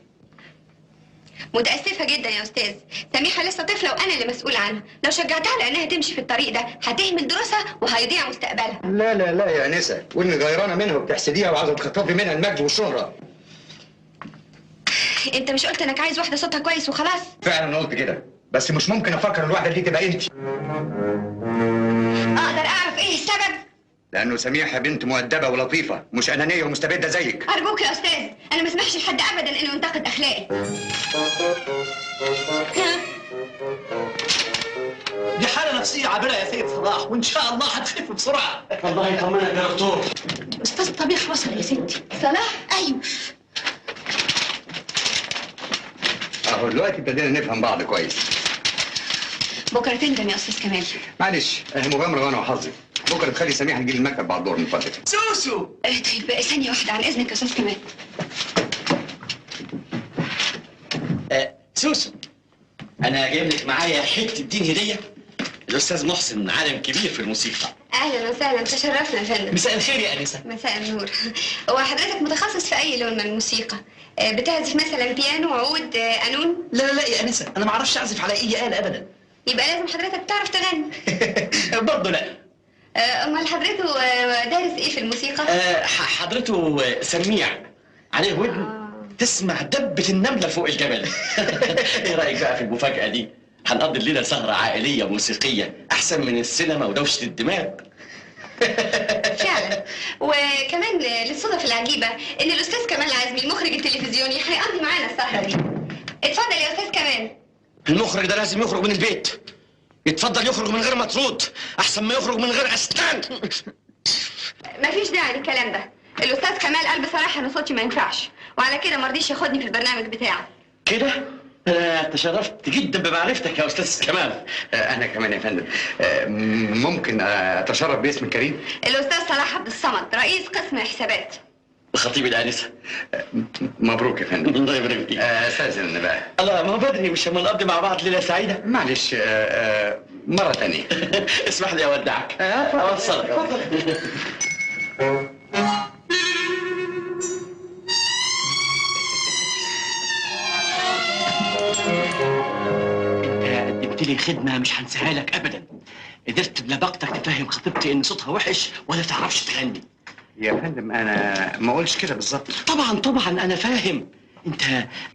متاسفه جدا يا استاذ، سميحه لسه طفله وانا اللي مسؤول عنها، لو شجعتها على انها تمشي في الطريق ده هتهمل دروسها وهيضيع مستقبلها. لا لا لا يا انسه، واني غيرانه منها وبتحسديها وعاوزه تخطفي منها المجد والشهره. انت مش قلت انك عايز واحده صوتها كويس وخلاص؟ فعلا قلت كده، بس مش ممكن افكر الواحده دي تبقى انت. اقدر اعرف ايه السبب؟ لانه سميحه بنت مؤدبه ولطيفه، مش انانيه ومستبده زيك. ارجوك يا استاذ، انا ما اسمحش لحد ابدا انه ينتقد اخلاقي. دي حالة نفسية عابرة يا سيد صلاح، وإن شاء الله هتخف بسرعة. الله يطمنك يا دكتور. استاذ الطبيخ وصل يا ستي. صلاح؟ ايوه. اهو دلوقتي ابتدينا نفهم بعض كويس. بكره تندم يا استاذ كمال. معلش مغامره وانا وحظي. بكره تخلي سميحه تجي المكتب بعد الظهر من فضلك. سوسو. طيب ثانيه واحده عن اذنك يا استاذ كمال. سوسو، انا جايب لك معايا حته دين هديه. الاستاذ محسن عالم كبير في الموسيقى. اهلا وسهلا، تشرفنا يا فندم. مساء الخير يا انسه. مساء النور. هو حضرتك متخصص في اي لون من الموسيقى؟ بتعزف مثلا بيانو، عود، قانون؟ لا يا انسه، انا ما اعرفش اعزف على اي آلة ابدا. يبقى لازم حضرتك تعرف تغني. برضه لا. امال حضرته دارس ايه في الموسيقى؟ حضرته سميع، عليه ودن تسمع دبة النملة فوق الجبل. ايه رأيك بقى في المفاجأة دي؟ هنقضي الليلة سهرة عائلية موسيقية أحسن من السينما ودوشة الدماغ. فعلا، وكمان للصدف العجيبة إن الأستاذ كمال العزمي المخرج التلفزيوني هيقضي معانا السهرة دي. اتفضل يا أستاذ كمال. المخرج ده لازم يخرج من البيت. يتفضل يخرج من غير مطرود، أحسن ما يخرج من غير أسنان. مفيش داعي للكلام ده. الأستاذ كمال قال بصراحة إن صوتي ما ينفعش، وعلى كده مرضيش ياخدني في البرنامج بتاعه. كده؟ أنا تشرفت جدا بمعرفتك يا أستاذ كمال. أنا كمان يا فندم. ممكن أتشرف باسم كريم؟ الأستاذ صلاح عبد الصمد، رئيس قسم حسابات. خطيب الآنسة. مبروك يا فندم. الله يبارك فيك. أستاذن بقى. الله، ما هو بدري، مش هما نقضي مع بعض ليلة سعيدة؟ معلش مرة تانية. اسمح لي أودعك. أوصلك. اتفضل. انت قدمت لي خدمه مش هنساها لك ابدا. قدرت بلباقتك تفهم خطيبتي ان صوتها وحش ولا تعرفش تغني. يا فندم انا ما قلتش كده بالظبط. طبعا انا فاهم. انت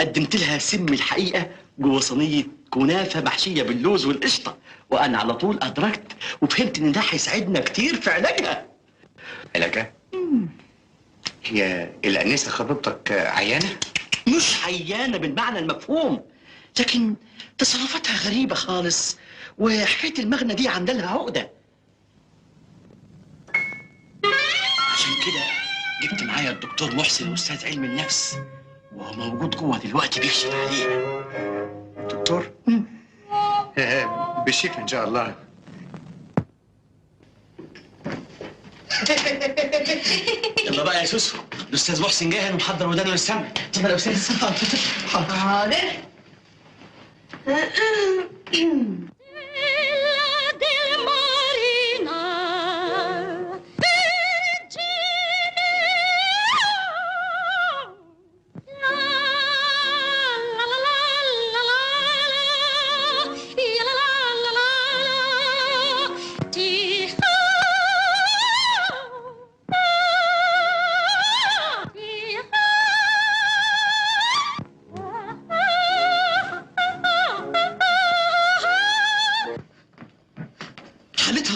قدمت لها سم الحقيقه جوه صينيه كنافه محشيه باللوز والقشطه، وانا على طول ادركت وفهمت ان ده هيساعدنا كتير في علاجها. علاجها؟ هي الانسه خطيبتك عيانه؟ مش عيانه بالمعنى المفهوم، لكن تصرفاتها غريبه خالص، وحكايه المغنى دي عامله لها عقده. عشان معايا الدكتور محسن استاذ علم النفس، وهو موجود جوه دلوقتي بيكشف علينا. دكتور؟ بالشكل ان شاء الله. يلا بقى يا سوسو، الاستاذ محسن جاهز ومحضر ودانه للسمع. اتفضل يا استاذ. حاضر.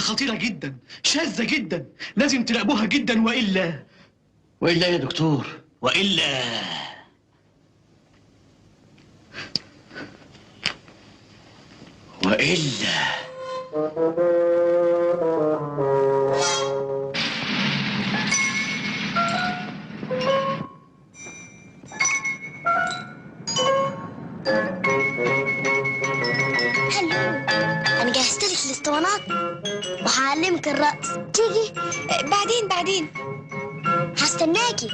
خطيرة جدا، شاذة جدا، لازم تراقبوها جدا وإلا يا دكتور، وإلا أنا جهزت لك الاسطوانات وهعلمك الرقص. تيجي؟ بعدين هستناكي.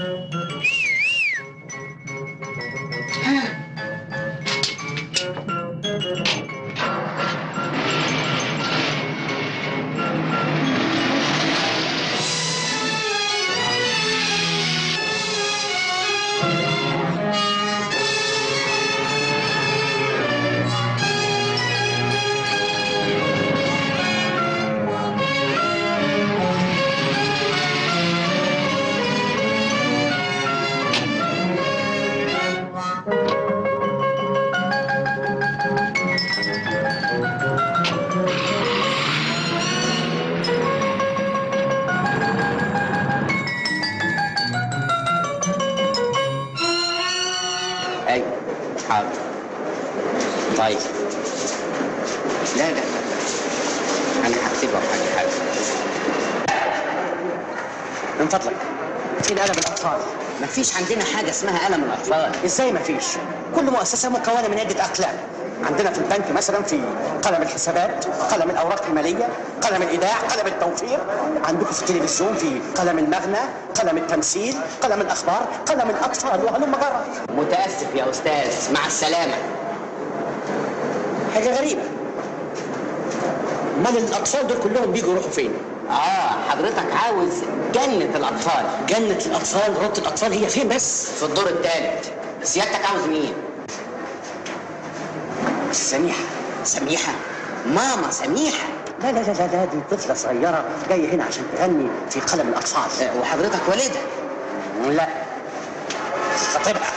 حاضر. طيب. لا أنا هكتبها بحاجة. من فضلك فين قلم الأطفال؟ مفيش عندنا حاجة اسمها قلم الأطفال. إزاي مفيش؟ كل مؤسسة مكونة من عدة أقلام. عندنا في البنك مثلا في قلم الحسابات، قلم الأوراق المالية، قلم الإيداع، قلم التوفير. عندكم في التلفزيون في قلم المغنى، قلم التمثيل، قلم الأخبار، قلم الأطفال، وهلم جرى. متأسف يا أستاذ، مع السلامة. حاجة غريبة. أمال الأطفال دول كلهم بيجوا يروحوا فين؟ حضرتك عاوز جنة الأطفال. جنة الأطفال، روضة الأطفال هي فين بس؟ في الدور الثالث. سيادتك عاوز مين؟ سميحة ماما سميحة. لا دي طفلة صغيرة جاية هنا عشان تغني في قلم الأطفال. وحضرتك والدها؟ لا، خطيبها.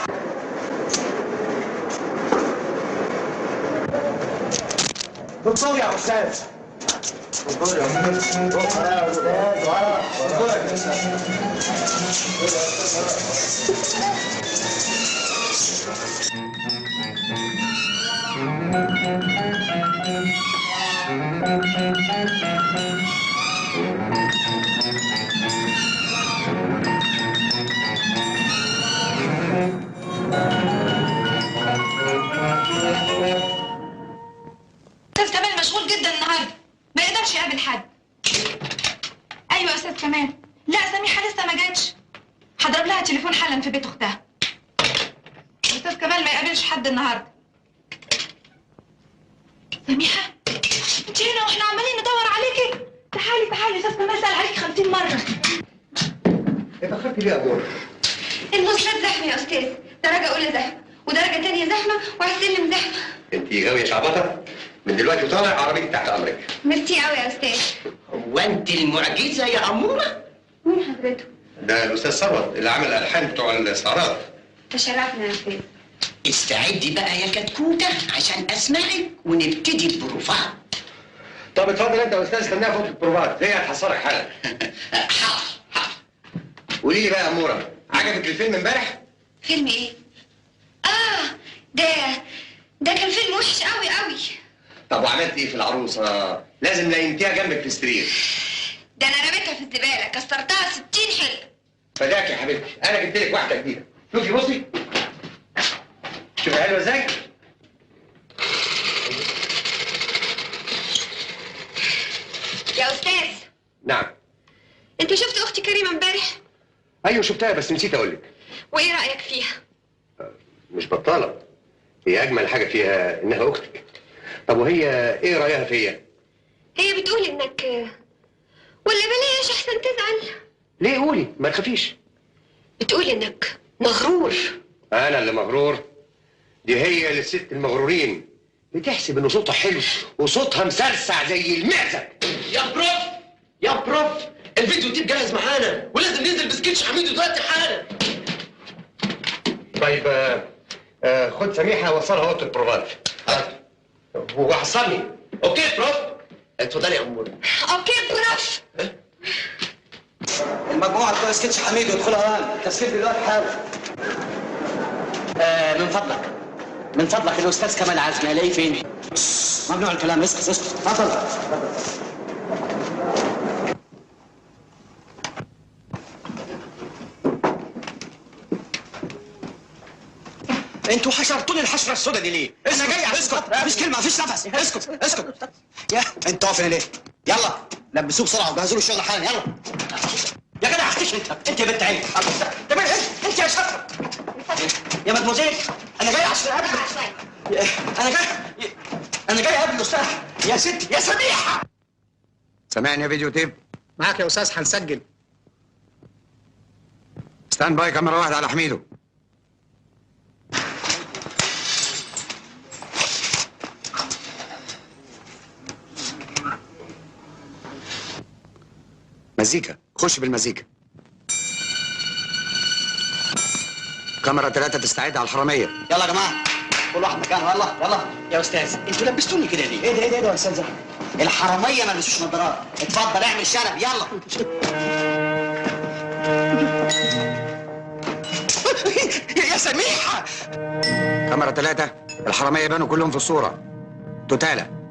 دكتور يا أستاذ. دكتور يا أستاذ كمال مشغول جدا النهارده، ما يقدرش يقابل حد. أيوة يا أستاذ كمال. لا سميحة لسه ما جاتش. هضرب لها تليفون حالا في بيت أختها. أستاذ كمال ما يقابلش حد النهارده. سميحة أنت هنا وإحنا عمالين ندور عليكي. تعالي أستاذ كمال سأل عليكي 50 مرة. اتأخرتي ليه يا أبويا؟ المواصلات زحمة يا أستاذ، درجة أولى زحمة ودرجة تانية زحمة وعلى السلم زحمة. انت غاوية شعبطة؟ من دلوقتي وطالع عربيتي تحت أمرك. ميرسي قوي يا أستاذ. هو أنت المعجزة يا أمورة؟ مين حضرته؟ ده الأستاذ ثروت اللي عمل الألحان بتوع الاستعراض. تشرفنا يا أستاذ. استعدي بقى يا كتكوتة عشان أسمعك ونبتدي البروفات. طب اتفضل أنت يا أستاذ، استناها فوق البروفات، هي هتحصلك حالا. حاضر. قولي لي بقى يا أمورة، عجبك الفيلم امبارح؟ فيلم إيه؟ ده كان فيلم وحش قوي. طب وعملت إيه في العروسة؟ لازم لقيتيها جنبك في السرير. ده أنا رميتها في الزبالة، كسرتها 60 حلة. فداك يا حبيبتي، انا جبت لك واحده جديده. شوفي بصي، شوفي حلوه ازاي. يا استاذ. نعم. انت شفت اختي كريمه امبارح؟ ايوه شفتها بس نسيت اقول لك. وايه رايك فيها؟ مش بطاله، هي اجمل حاجه فيها انها اختك. طب وهي ايه رايها فيا؟ هي بتقول انك ولا بلاش احسن تزعل. ليه؟ قولي ما تخافيش. بتقول انك مغرور. انا اللي مغرور؟ دي هي للست المغرورين، بتحسب ان صوتها حلو وصوتها مسرسع زي المعزه. يا بروف يا بروف، الفيديو تيب جاهز معانا ولازم ننزل بسكتش حميدو دلوقتي حالا. طيب خد سميحه وصلها اوضه البروفات. وحصلني. اوكي بروف. اتفضلي يا امور. اوكي بروف. المجموعه بتوع سكتش حميدو ادخلها الان، التسجيل دلوقتي حالا. من فضلك الاستاذ كمال عزمي الاقيه فين؟ ممنوع الكلام، اسكت اتفضل. انتوا حشرتوني الحشره السوداء دي ليه؟ انا جاي اسكت، مفيش كلمه، مفيش نفس، اسكت. يا انت واقف ليه؟ يلا لبسوه بسرعه وجهزوا له الشغل حالا، يلا. يا جدع اختش انت يا بنت عين. انت يا شاطره يا مدموزيل، انا جاي عشان اقابل انا جاي اقابل الاستاذ يا ستي يا سميحه. سامعني يا فيديو تيب؟ معاك يا استاذ، هنسجل. ستاند باي، كاميرا واحده على حميدو. مزيكا، خش بالمزيكا. كاميرا 3 تستعد على الحرامية. يلا يا جماعه كل واحد مكانه، يلا. يا استاذ انتوا لبستوني كده ليه؟ ايه ده يا استاذ؟ الحراميه ما لبسوش نظارات. اتفضل اعمل شنب، يلا. يا سميحه. كاميرا 3، الحرامية بانوا كلهم في الصورة. توتالة.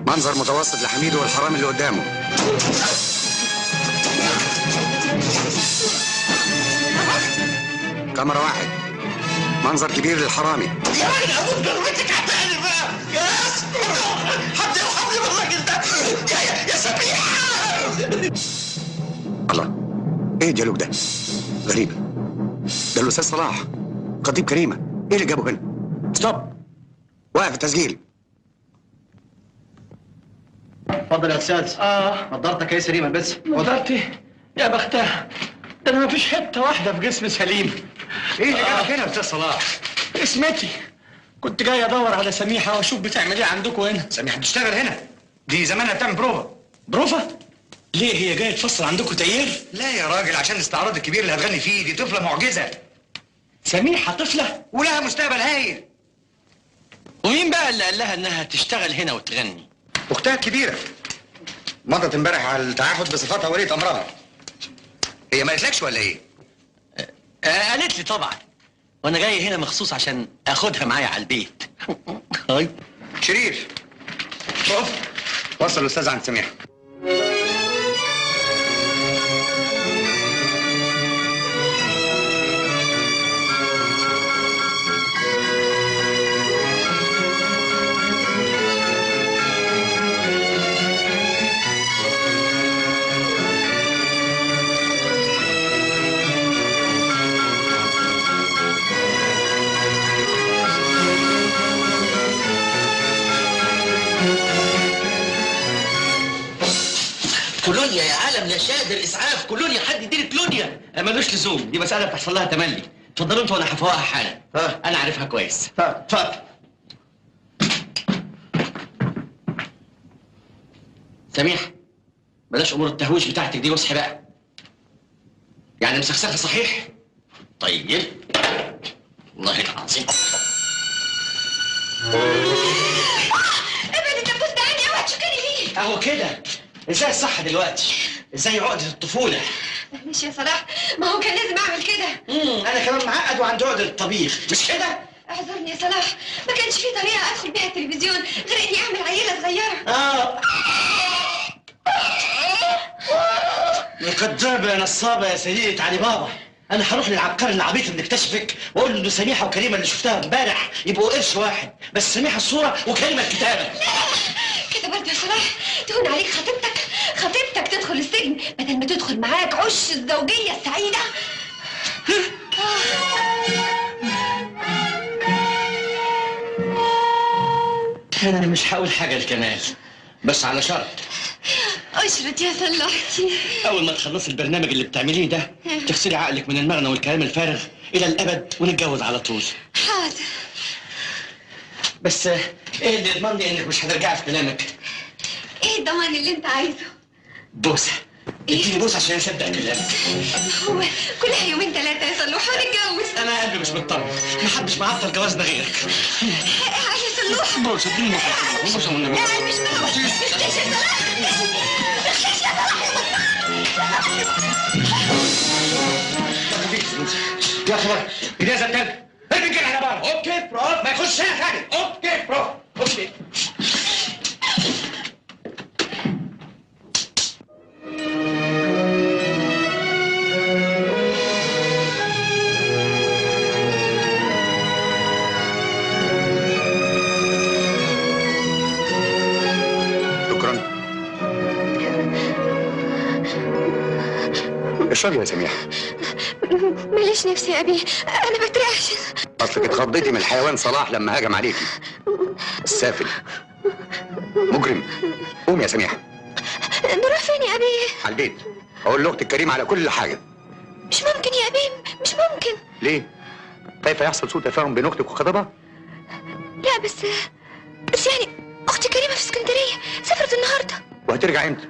منظر متوسط لحميدو والحرامي اللي قدامه. كاميرا 1، منظر كبير للحرامي. يا راجل ابوك جربتك عتاني بقى. يا حد يرحمني من الراجل ده. يا سميحه. الله، ايه الديالوج ده؟ غريبة. ده الاستاذ صلاح خطيب كريمة. ايه اللي جابه هنا؟ ستوب، واقف التسجيل. اتفضل يا استاذ. نضارتك ايه سليمه بس؟ نضارتي يا بختها، ده انا مفيش حته واحده في جسمي سليم. ايه اللي جابك هنا يا استاذ صلاح؟ اسمتي، كنت جاي ادور على سميحه واشوف بتعمل ايه عندكم هنا. سميحه بتشتغل هنا، دي زمانها بتعمل بروفا. بروفا؟ ليه هي جايه تفصل عندكم تاير؟ لا يا راجل، عشان الاستعراض الكبير اللي هتغني فيه. دي طفله معجزه. سميحه طفله ولها مستقبل هايل. ومين بقى اللي قال لها انها تشتغل هنا وتغني؟ اختها الكبيره مضت امبارح على التعهد بصفتها ولية امرها. هي ما قالتلكش ولا ايه؟ قالت لي طبعا، وانا جاي هنا مخصوص عشان اخدها معايا على البيت. هاي شريف، شوف وصل الاستاذ عند سميحه. يا شادر اسعاف كولونيا، حد يديني كولونيا. ملوش لزوم، دي مساله بتحصل لها تملي. اتفضلوا انتوا وانا هفوقها حالا. انا عارفها كويس. اتفضل. سميح بلاش امور التهويش بتاعتك دي، واصحي بقى. يعني مسخسخه صحيح؟ طيب والله العظيم. ابعد الدبوس ده عني، اوعى تشكري فيه. اهو كده. ازاي الصح دلوقتي؟ ازاي عقدة الطفولة؟ معلش يا صلاح، ما هو كان لازم اعمل كده. انا كمان معقد وعندي عقدة الطبيخ، مش كده؟ اعذرني يا صلاح، ما كانش في طريقة ادخل بيها التلفزيون غير اني اعمل عيلة صغيرة. كدابة يا نصابة يا سيدة علي بابا. انا هروح للعبقري العبيط اللي اكتشفك واقول له ان سميحة وكريمة اللي شفتها امبارح يبقوا قرش واحد، بس سميحة الصورة وكريمة الكتابة. كده برضه يا صلاح تهون عليك خطيبتك تدخل السجن بدل ما تدخل معاك عش الزوجية السعيدة. انا مش هقول حاجة لكمال، بس على شرط. اشرط يا صلاحتي. اول ما تخلصي البرنامج اللي بتعمليه ده تغسلي عقلك من المغنى والكلام الفارغ الى الابد ونتجوز على طول. حاضر. بس ايه اللي يضمن لي انك مش هترجعي في كلامك؟ ايه الضمان اللي انت عايزه؟ بوسه. اديني بوسه عشان اصدق كلامك. هو كلها يومين ثلاثة يا صلوح ونتجوز. انا قلبي مش مطمن، محدش معطل جوازنا غيرك. يا صلوح. بوسه اديني بوسه والنبي. لا مش معقول. مش يا صلاح. يا خبر اجازه التلج ارمي كده على بره. اوكي برو، ما يخش هنا تاني. اوكي برو. اوكي. اشربي يا سميحة. ماليش نفسي يا أبي، أنا بترعش. أصلك اتخضيتي من الحيوان صلاح لما هجم عليكي. السافل مجرم. قوم يا سميحة. نروح فين يا أبي؟ على البيت. أقول لأختك كريمة على كل حاجة. مش ممكن يا أبي، مش ممكن. ليه؟ خايفة يحصل سوء تفاهم بين أختك وخطيبها؟ لا بس يعني أختي كريمة في اسكندرية، سافرت النهاردة. وهترجع إمتى؟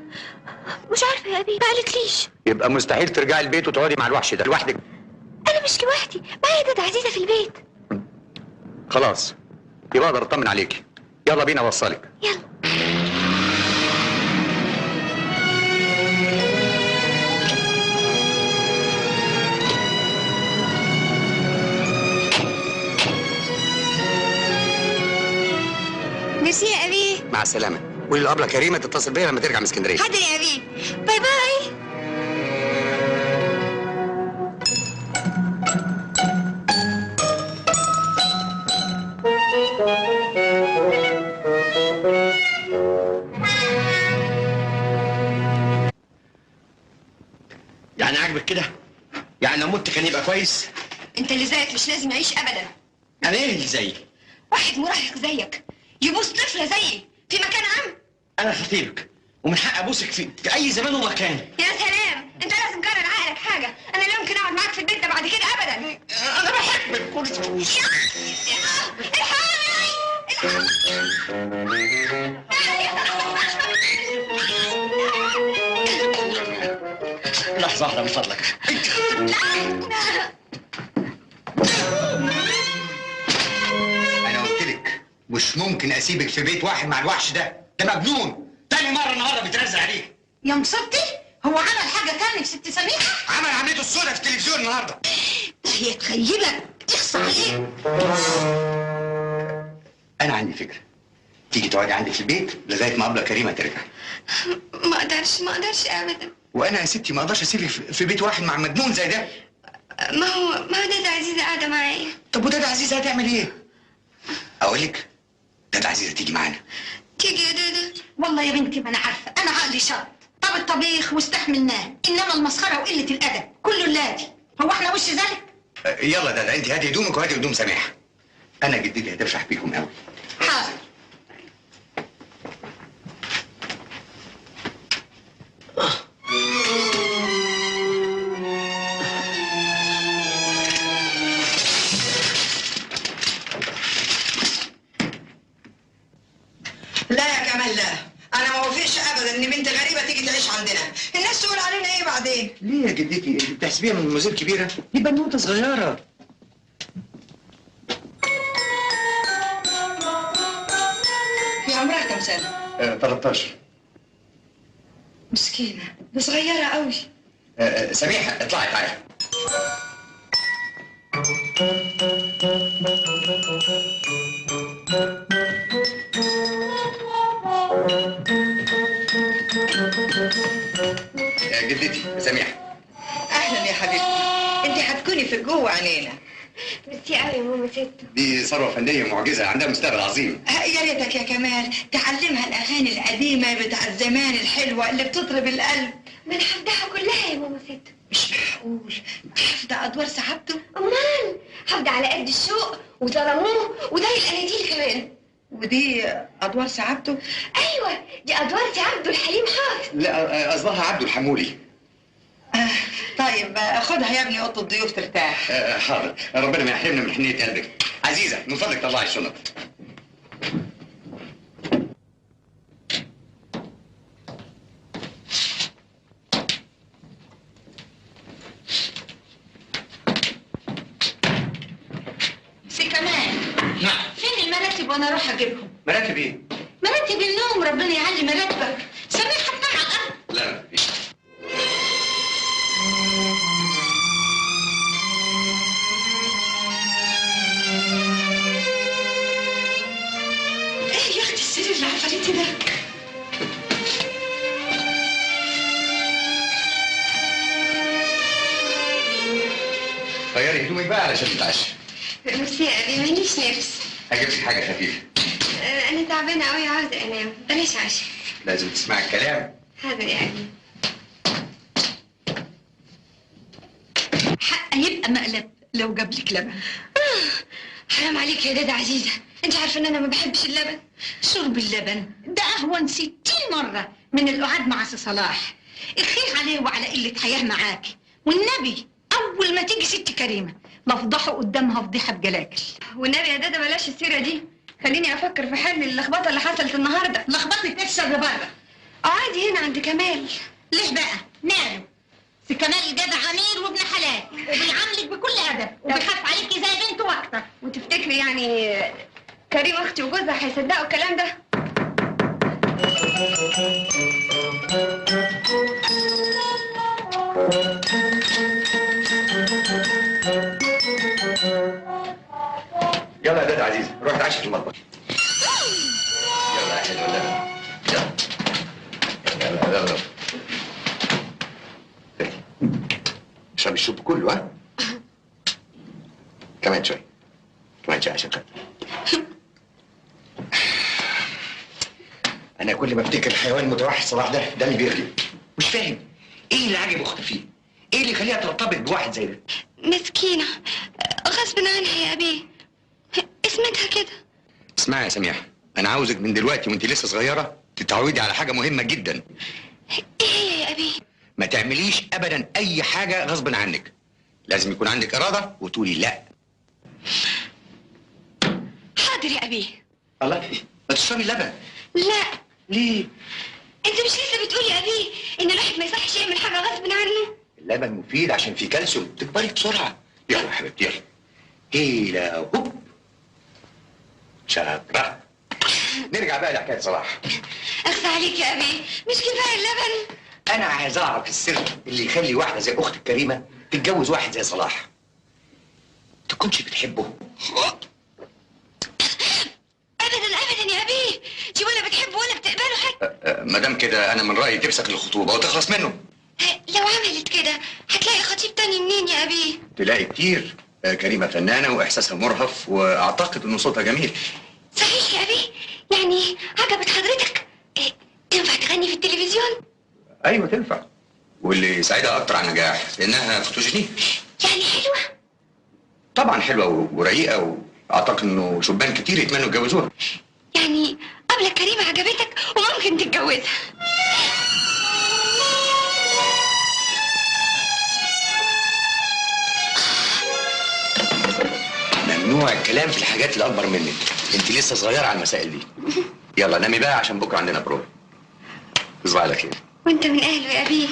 مش عارفة يا أبي، ما قالتليش. يبقى مستحيل ترجعي البيت وتقعدي مع الوحش ده لوحدك. أنا مش لوحدي، معايا دادا عزيزة في البيت. خلاص يبقى أقدر أطمن عليكي. يلا بينا أوصلك. يلا. ميرسي يا أبي. مع السلامة. قولي للأبلة كريمة تتصل بيا لما ترجع من اسكندرية. حاضر يا أبي. باي باي. يعني عاجبك كده؟ يعني لو مت كان يبقى كويس؟ انت اللي زيك مش لازم يعيش ابدا. انا ايه اللي زيي؟ واحد مراهق زيك يبوس طفله زيي في مكان عام. انا خطيبك ومن حق ابوسك في اي زمان ومكان. يا سلام، انت لازم تجرب عقلك حاجه. انا لا يمكن اقعد معاك في البيت ده بعد كده ابدا. انا بحبك كل لحظة واحدة من فضلك. أنا قلت لك مش ممكن أسيبك في بيت واحد مع الوحش ده، ده مجنون. تاني مرة النهارده بيترزق عليك. يا مصيبتي، هو عمل حاجة تاني في ست سميحة؟ عمل عمليته السوداء في التلفزيون النهارده. هي تخيلك تخص عليك. أنا عندي فكرة. تيجي تقعدي عندي في البيت لغاية ما أبلة كريمة ترجع. ما اقدرش ابدا. وأنا يا ستي ما أقدرش أسيبك في بيت واحد مع مجنون زي ده. ما هو دادا عزيزة قاعدة معايا. طب ودادا عزيزة هتعمل إيه؟ أقول لك دادا عزيزة تيجي معانا. تيجي يا دادا؟ والله يا بنتي ما أنا عارفة، أنا عقلي شرط. طب الطبيخ واستحملناه، إنما المسخرة وقلة الأدب كله اللاتي. هو إحنا وش ذلك؟ يلا دادا أنت هاتي هدومك وهاتي هدوم سميحة. أنا جدتي هتفرح بيكم قوي. حاضر. يا جدتي، انت بتحسبيها من مزير كبيره؟ دي بنوته صغيره. في عمرها كم سنه؟ 13. مسكينه، دي صغيره قوي. سميحه اطلعي تعالي. يا جدتي سميحه. اهلا يا حبيبتي، انت هتكوني في جوه عينينا. ميرسي قوي يا ماما ست. دي ثروه فنيه معجزه، عندها مستقبل عظيم. يا ريتك يا كمال تعلمها الاغاني القديمه بتاع زمان الحلوه اللي بتطرب القلب. ما انا حافظاها كلها يا ماما ست. مش معقول، حافظه ادوار سعادته؟ امال حافظه على قد الشوق وظلموه وده الاناديل كمان. ودي ادوار سعادته؟ ايوه دي ادوار عبده الحليم حافظ. لا قصدها عبده الحمولي. طيب خدها يا ابني اوضه الضيوف ترتاح. حاضر، ربنا ما يحرمنا من حنيه قلبك. عزيزه من فضلك طلعي الشنط. سي كمال. نعم. فين المراتب وانا اروح اجيبهم؟ مراتب ايه؟ مراتب النوم، ربنا يعلي مراتبك. سميحه تنام على الارض. لا مفيش. ايه يا اختي السرير العفاريتي ده؟ غيري هدومك بقى علشان نتعشى. ميرسي يا ابي ماليش نفس. هجيب لك حاجه خفيفه. انا تعبانه قوي عاوزه انام، بلاش عشاء. لازم تسمعي الكلام. حاضر يا ابي. حق يبقى مقلب لو جاب لك لبن. حرام عليك يا دادا عزيزه، انت عارفه ان انا ما بحبش اللبن. شرب اللبن ده اهون 60 مره من القعاد مع سي صلاح. الخير عليه وعلى قله حياه معاكي، والنبي اول ما تيجي ست كريمه نفضحه قدامها فضيحه بجلاجل. والنبي يا دادا بلاش السيره دي، خليني افكر في حل اللخبطه اللي حصلت النهارده. لخبطه ايه الشر بره؟ عادي هنا عند كمال. ليه بقى؟ ماله؟ سي كمال جدع امير وابن حلال وبيعاملك بكل ادب وبيخاف عليكي زي بنته واكتر. وتفتكري يعني كريم اختي وجوزها هيصدقوا الكلام ده؟ يلا يا دادا عزيزه روح اتعشى في المطبخ. يلا يا حلوه يلا. يلا يلا. اشرب الشوب كله ها؟ كمان شوي. كمان شوي عشان خاطر. انا كل ما افتكر الحيوان المتوحش صلاح ده دمي بيغلي. مش فاهم ايه اللي عاجب اختي فيه؟ ايه اللي يخليها ترتبط بواحد زي ده؟ مسكينه غصب عنها يا ابي، اسمتها كده. اسمعي يا سميحه، انا عاوزك من دلوقتي وانت لسه صغيره تتعودي على حاجه مهمه جدا. ايه هي يا ابي؟ ما تعمليش ابدا اي حاجه غصب عنك. لازم يكون عندك اراده وتقولي لا. حاضر يا ابي. الله، ما تشربي اللبن. لا. ليه؟ انت مش لسه بتقول يا ابي ان الواحد ما يصحش يعمل حاجه غصب عنه؟ اللبن مفيد عشان فيه كالسيوم، تكبري بسرعه. يلا يا حبيبتي يلا. هيلا هوب. شاطره. نرجع بقى لحكايه صلاح. اخفى عليك يا ابي، مش كفايه اللبن؟ انا عايز اعرف السر اللي يخلي واحده زي اختك كريمه تتجوز واحد زي صلاح. تكونش بتحبه. ابدا ابدا يا ابي، دي ولا بتحبه ولا بتقبله حتى. ما دام كده انا من رايي تمسك الخطوبه وتخلص منه. لو عملت كده هتلاقي خطيب تاني منين يا ابي؟ تلاقي كتير. كريمه فنانه واحساسها مرهف واعتقد انه صوتها جميل. صحيح يا ابي؟ يعني عجبت حضرتك؟ تنفع تغني في التلفزيون؟ ايوه تنفع، واللي يساعدها اكتر على النجاح لانها فوتوجينيك. يعني حلوه؟ طبعا حلوه ورقيقه، واعتقد انه شبان كتير يتمنوا يتجوزوها. يعني قبل كريمه عجبتك وممكن تتجوزها؟ ممنوع الكلام في الحاجات اللي اكبر منك، انت لسه صغيره على المسائل دي. يلا نامي بقى عشان بكره عندنا بروف. تصبح على خير. وانت من اهله يا ابي.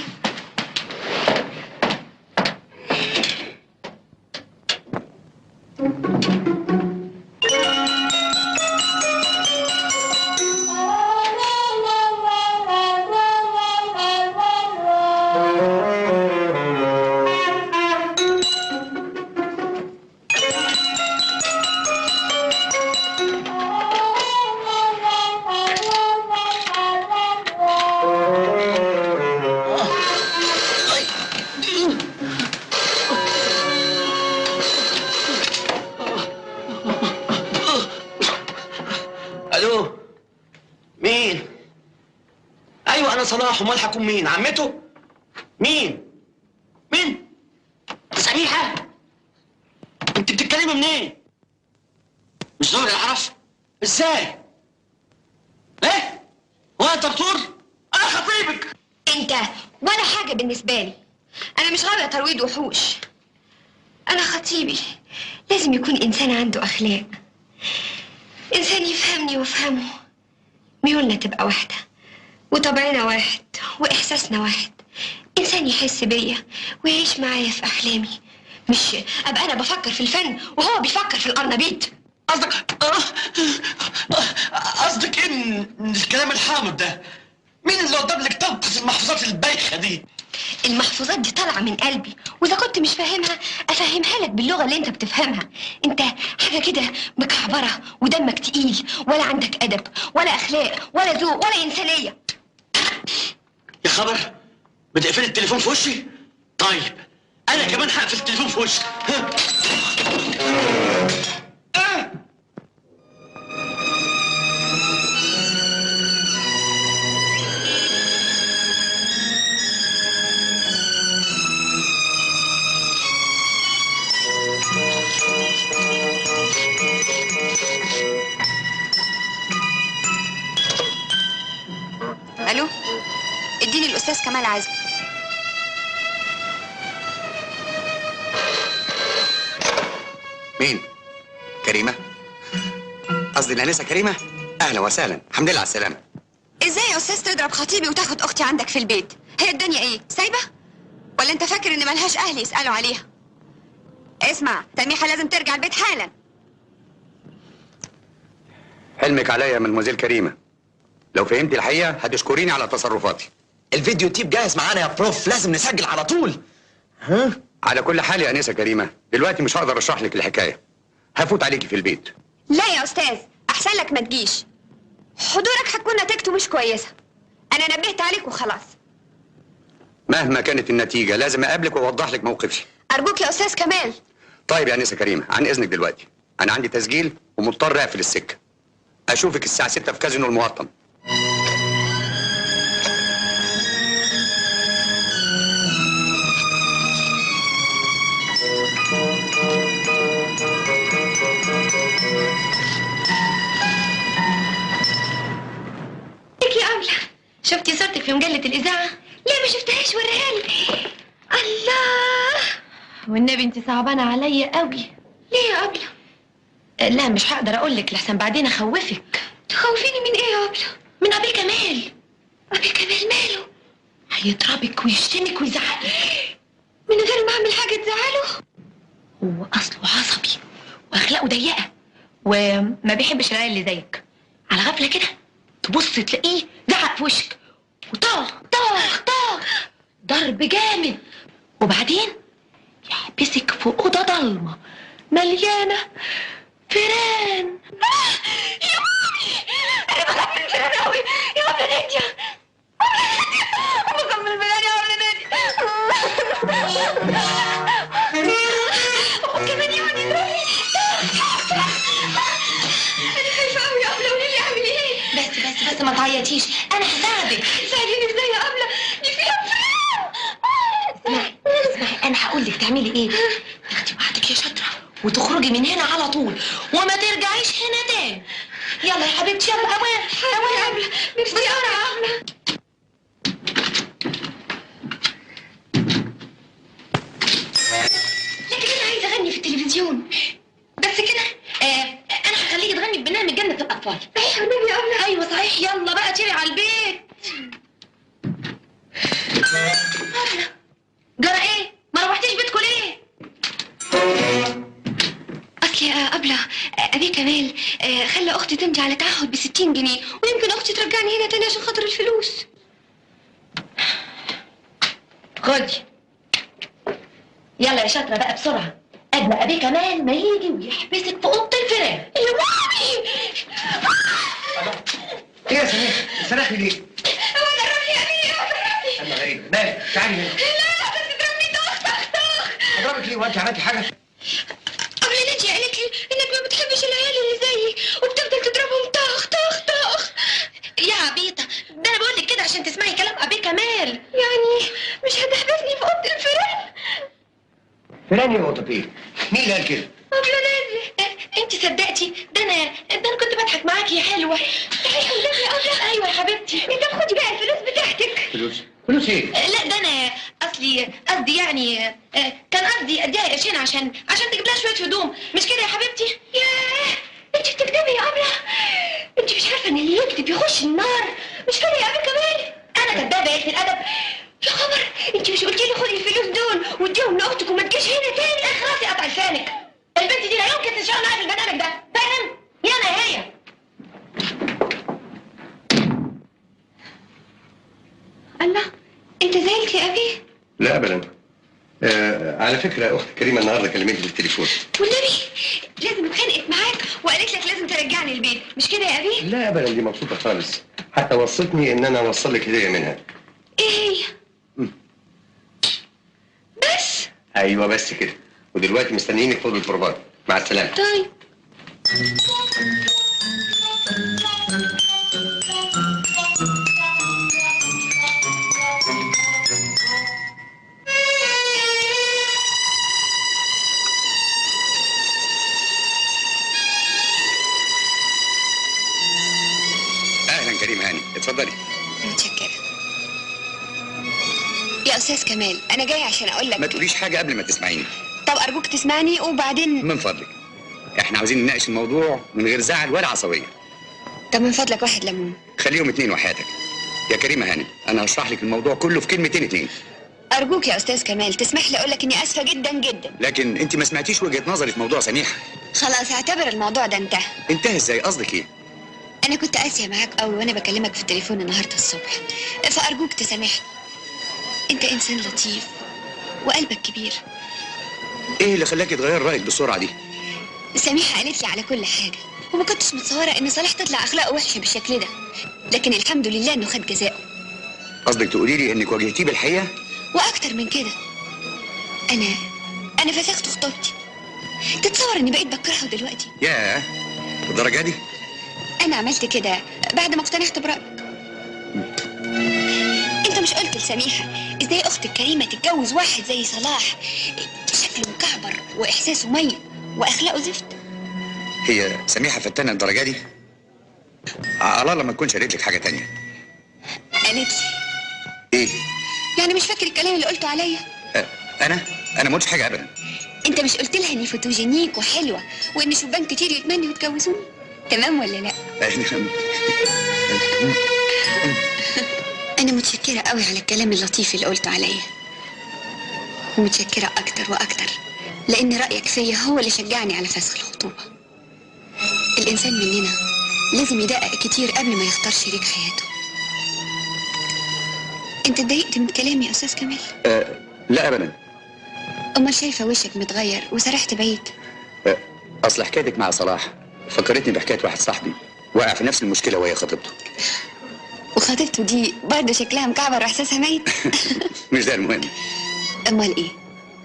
صلاح، امال هكون مين؟ عمته؟ مين؟ مين؟ سميحة؟ انت بتتكلمي منين؟ مش ظاهر اعرف؟ ازاي؟ ايه؟ هو انت دكتور؟ انا خطيبك. انت ولا حاجه بالنسبه لي. انا مش غاويه ترويض وحوش. انا خطيبي لازم يكون انسان عنده اخلاق، انسان يفهمني وافهمه، ميولنا تبقى واحده وطبعنا واحد واحساسنا واحد، انسان يحس بيا ويعيش معايا في احلامي، مش ابقى انا بفكر في الفن وهو بيفكر في القرنبيط. قصدك ايه من الكلام الحامض ده؟ مين اللي قدام لك تنقص المحفوظات البايخه دي؟ المحفوظات دي طالعه من قلبي، واذا كنت مش فاهمها افهمها لك باللغه اللي انت بتفهمها. انت حاجه كده مكعبره ودمك تقيل، ولا عندك ادب ولا اخلاق ولا ذوق ولا انسانيه. يا خبر، بتقفلي التليفون في وشي؟ طيب انا كمان هقفل التليفون في وشك. الو، اديني الاستاذ كمال عزمي. مين؟ كريمة؟ قصدي الأنسة كريمة؟ أهلا وسهلا، الحمد لله على السلامة. ازاي يا استاذ تضرب خطيبي وتاخد اختي عندك في البيت؟ هي الدنيا ايه، سايبه؟ ولا انت فاكر ان ملهاش اهل يسالوا عليها؟ اسمع، سميحه لازم ترجع البيت حالا. حلمك عليا يا مدموزيل كريمة. لو فهمتي الحقيقة هتشكريني على تصرفاتي. الفيديو تيب جاهز معانا يا بروف، لازم نسجل على طول. ها؟ على كل حال يا أنسة كريمة، دلوقتي مش هقدر أشرح لك الحكاية. هفوت عليكي في البيت. لا يا استاذ، احسن لك ما تجيش. حضورك هتكون نتيجته مش كويسه. انا نبهت عليك وخلاص. مهما كانت النتيجة لازم أقابلك وأوضح لك موقفي. ارجوك يا استاذ كمال. طيب يا أنسة كريمة، عن إذنك دلوقتي. أنا عندي تسجيل ومضطر أقفل السكة. أشوفك الساعة 6 في كازينو الموطن. يا أبلة، شفتي صورتك في مجلة الإذاعة؟ لا ما شفتهاش، وريها لي. الله، والنبي انت صعبانة عليا قوي. ليه يا أبلة؟ لا مش هقدر أقول لك لحسن بعدين أخوفك. تخوفيني من إيه يا أبلة؟ من أبي كمال. أبي كمال ماله؟ هيضربك ويشتمك ويزعقلك من غير ما أعمل حاجة تزعله؟ هو أصله عصبي وأخلاقه ضيقة وما بيحبش العيال اللي زيك. على غفلة كده تبص تلاقيه زعق في وشك وطاخ طاخ طاخ ضرب جامد، وبعدين يحبسك في أوضة ضلمة مليانة فيران. يا مامي، أنا بخاف من الفيران أوي. يا أبلة نادية، بخاف من الفيران يا أبلة نادية. وكمان يقعد يضربني. أنا خايفة أوي يا أبلة، قولي لي أعمل إيه؟ بس ما تعيطيش، أنا هساعدك. ساعديني إزاي يا أبلة؟ دي فيها فيران. اسمعي أنا هقول لك تعملي إيه. تاخدي بعضك يا شاطرة وتخرجي من هنا على طول وما ترجعيش هنا تاني. يلا يا حبيبتي، يلا أوان أوان يا أبلة، نفسي أقرأ يا أبلة. لكن أنا عايزة أغني في التلفزيون. بس كده أنا هخليكي تغني في برنامج جنة الأطفال. صحيح والنبي يا أبلة؟ أيوة صحيح. يلا بقى طيري على البيت. أبلة، جرى إيه؟ ما روحتيش بيتكم ليه؟ أصل يا أبلة أبي كمال خلى أختي تمضي على تعهد ب60 جنيه، ويمكن أختي ترجعني هنا تاني عشان خاطر الفلوس. خدي. يلا يا شاطرة بقى بسرعة قبل أبي كمال ما يجي ويحبسك في أوضة الفيران. يا مامي، إيه يا سميح؟ سرحني ليه؟ هو ضربني يا أبي، هو ضربني. أما غريب، مالك؟ تعالي هنا. لا تضربني، طخ طخ طخ. أضربك ليه وأنت عملتي حاجة؟ أبلة نادية قالت لي إنك ما بتحبش العيال اللي زيي وبتفضل تضربهم طخ طخ طخ. يا عبيطة، ده أنا بقول لك كده عشان تسمعي كلام فلان يا قطتين، مين اللي قال كده؟ انت صدقتي؟ ده انا كنت بضحك معاكي يا حلوه. ايوه يا حبيبتي. طب خدي بقى الفلوس بتاعتك. فلوس ايه؟ لا ده انا قصدي يعني كان قصدي اديها قرشين عشان تجيب لها شويه هدوم، مش كده يا حبيبتي؟ ياه انت بتكتبي يا ابله؟ انت مش عارفه ان اللي يكتب يخش النار، مش كده يا ابله كمان؟ انا كدابه يا الادب. يا خبر، انت مش قلتي لي خدي الفلوس دول واديهم لاختك وما تجيش هنا تاني؟ اخرسي قطع لسانك. البنت دي لا يمكن تشتغل معايا في البرنامج ده، فاهم؟ يا انا يا هي. الله، انت زعلت يا ابي؟ لا ابدا. على فكره اختي كريمه النهارده كلمتني في التليفون. والنبي لازم اتخانقت معاك وقالت لك لازم ترجعني البيت، مش كده يا ابي؟ لا ابدا، دي مبسوطه خالص، حتى وصتني ان انا اوصل لك هديه منها. ايه هي؟ بس؟ ايوه بس كده، ودلوقتي مستنيينك فوق البروفات. مع السلامه. طيب. اهلا كريم هاني، اتفضلي. متشكرة. يا أستاذ كمال، أنا جاي عشان أقول لك. ما تقوليش حاجه قبل ما تسمعيني. طب أرجوك تسمعني وبعدين. من فضلك، احنا عاوزين نناقش الموضوع من غير زعل ولا عصبيه. طب من فضلك واحد ليمون. خليهم 2 وحياتك. يا كريمه هاني، انا هشرح لك الموضوع كله في كلمتين 2. أرجوك يا أستاذ كمال تسمح لي أقول لك إني آسفة جدا جدا. لكن انت ما سمعتيش وجهه نظري في موضوع سميحه. خلاص اعتبر الموضوع ده انتهى. انتهى ازاي؟ قصدك ايه؟ أنا كنت قاسية معاك قوي وأنا بكلمك في التليفون النهاردة الصبح، فأرجوك تسامحني. أنت إنسان لطيف وقلبك كبير. ايه اللي خلاكي تغير رايك بالسرعه دي؟ سميحة قالت لي على كل حاجة، وما كنتش متصورة إن صلاح تطلع أخلاقه وحشة بالشكل ده، لكن الحمد لله إنه خد جزاءه. قصدك تقولي لي انك واجهتيه بالحقيقه؟ وأكتر من كده، أنا فسخت خطوبتي. تتصور إني بقيت بكرهه دلوقتي؟ ياه، الدرجه دي؟ أنا عملت كده بعد ما اقتنعت برأيك. أنت مش قلت لسميحة إزاي أختك كريمة تتجوز واحد زي صلاح شكله مكعبر وإحساسه ميت وأخلاقه زفت؟ هي سميحه فتانه الدرجه دي؟ على الله ما تكونش قالت لك حاجه تانية. قالت لي. ايه؟ يعني مش فاكر الكلام اللي قلته عليا؟ انا ما قلتش حاجه ابدا. أنت مش قلت لها إني فوتوجينيك وحلوة وإن شبان كتير يتمنوا يتجوزوني؟ تمام ولا لا؟ أنا متشكرة قوي على الكلام اللطيف اللي قلته عليا، ومتشكرة أكتر وأكتر لأن رأيك فيا هو اللي شجعني على فسخ الخطوبة. الإنسان مننا لازم يدقق كتير قبل ما يختار شريك حياته. أنت اتضايقت من كلامي يا أستاذ كمال؟ لا أبدا. أمال شايفة وشك متغير وسرحت بعيد. أصل حكايتك مع صلاح فكرتني بحكاية واحد صاحبي وقع في نفس المشكلة وهي خطيبته. وخطيبته دي برضه شكلها مكعبر وإحساسها ميت؟ مش ده المهم. أمال إيه؟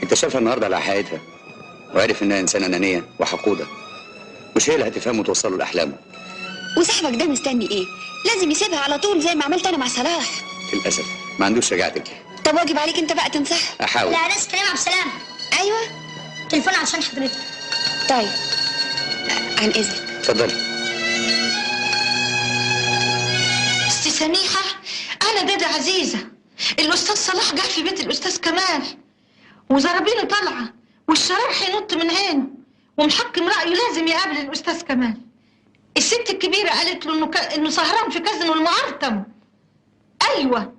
أنت شايفها النهاردة على حقيقتها وعارف إنها إنسانة أنانية وحقودة، مش هي اللي هتفهمه وتوصله لأحلامه. وصاحبك ده مستني إيه؟ لازم يسيبها على طول زي ما عملت أنا مع صلاح. للأسف ما عندوش شجاعتك. طب واجب عليك أنت بقى تنصح. أحاول. لا ناس كريم عبد السلام. أيوه. تليفون عشان حضرتك. طيب عن إذنك. اتفضلي. ستي سميحة، أنا دادا عزيزة. الأستاذ صلاح جه في بيت الأستاذ كمال وزرابينه طالعة والشرار هينط من عينه ومحكم رأيه لازم يقابل الأستاذ كمال. الست الكبيرة قالت له إنه سهران في كازينو المقرطم. أيوه،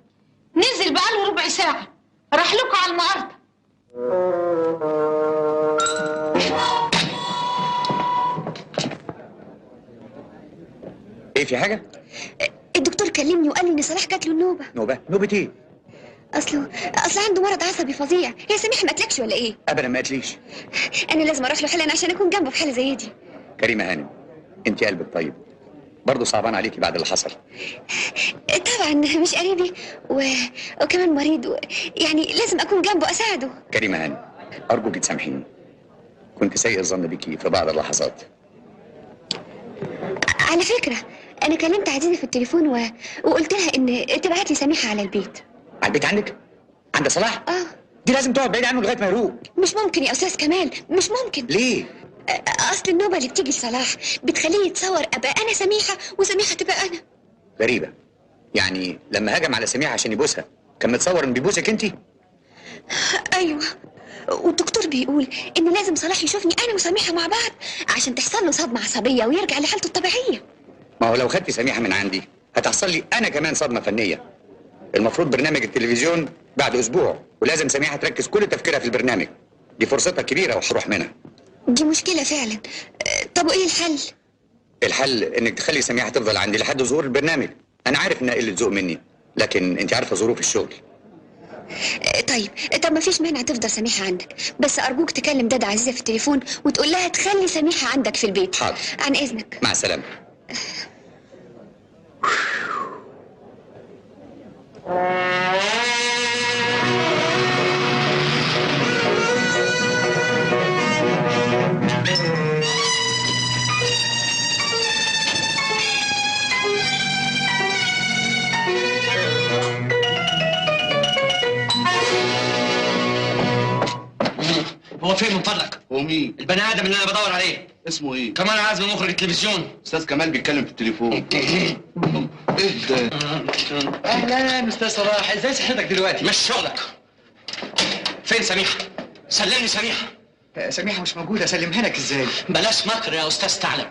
نزل بقاله ربع ساعة، راح لكم على المقرطم. ايه في حاجة؟ الدكتور كلمني وقال لي ان صلاح جات له النوبة. نوبة؟ نوبة ايه؟ اصل عنده مرض عصبي فظيع. هي سميحة ما قالتلكش ولا ايه؟ ابدا ما قالتليش. انا لازم اروح له حالا عشان اكون جنبه في حالة زي دي. كريمة هانم، انت قلبك طيب، برضه صعبان عليكي بعد اللي حصل. طبعا مش قريبي وكمان مريض يعني لازم اكون جنبه اساعده. كريمة هانم، ارجوك تسامحيني، كنت سيء الظن بيكي في بعض اللحظات. على فكرة أنا كلمت عزيزة في التليفون وقلت لها إن تبعت لي سميحة على البيت. على البيت عندك؟ عند صلاح؟ دي لازم تقعد بعيد عنه لغايه ما يروق. مش ممكن يا استاذ كمال، مش ممكن. ليه؟ اصل النوبه اللي بتيجي لصلاح بتخليه يتصور ابقى انا سميحه وسميحه تبقى انا. غريبه. يعني لما هجم على سميحه عشان يبوسها كان متصور ان بيبوسك انت؟ ايوه، والدكتور بيقول ان لازم صلاح يشوفني انا وسميحه مع بعض عشان تحصل له صدمه عصبيه ويرجع لحالته الطبيعيه. ما هو لو خدتي سميحه من عندي هتحصل لي انا كمان صدمه فنيه. المفروض برنامج التلفزيون بعد اسبوع، ولازم سميحه تركز كل تفكيرها في البرنامج. دي فرصتها كبيره وهروح منها. دي مشكله فعلا. طب وايه الحل؟ الحل انك تخلي سميحه تفضل عندي لحد ظهور البرنامج. انا عارف انها قله ذوق مني، لكن انت عارفه ظروف الشغل. طب ما فيش مانع تفضل سميحه عندك، بس ارجوك تكلم دادا عزيزه في التليفون وتقول لها تخلي سميحه عندك في البيت. حاضر. عن اذنك. مع السلامه. هو فين من فضلك؟ هو مين؟ البني ادم اللي انا بدور عليه. اسمه ايه؟ كمال عزمي مخرج التلفزيون. استاذ كمال بيتكلم في التليفون. ايه ده؟ اهلا استاذ صلاح، ازاي صحتك دلوقتي؟ مش شغلك. فين سميحه؟ سلمني سميحه. سميحه مش موجوده، اسلمها لك ازاي؟ بلاش مكر يا استاذ ثعلب،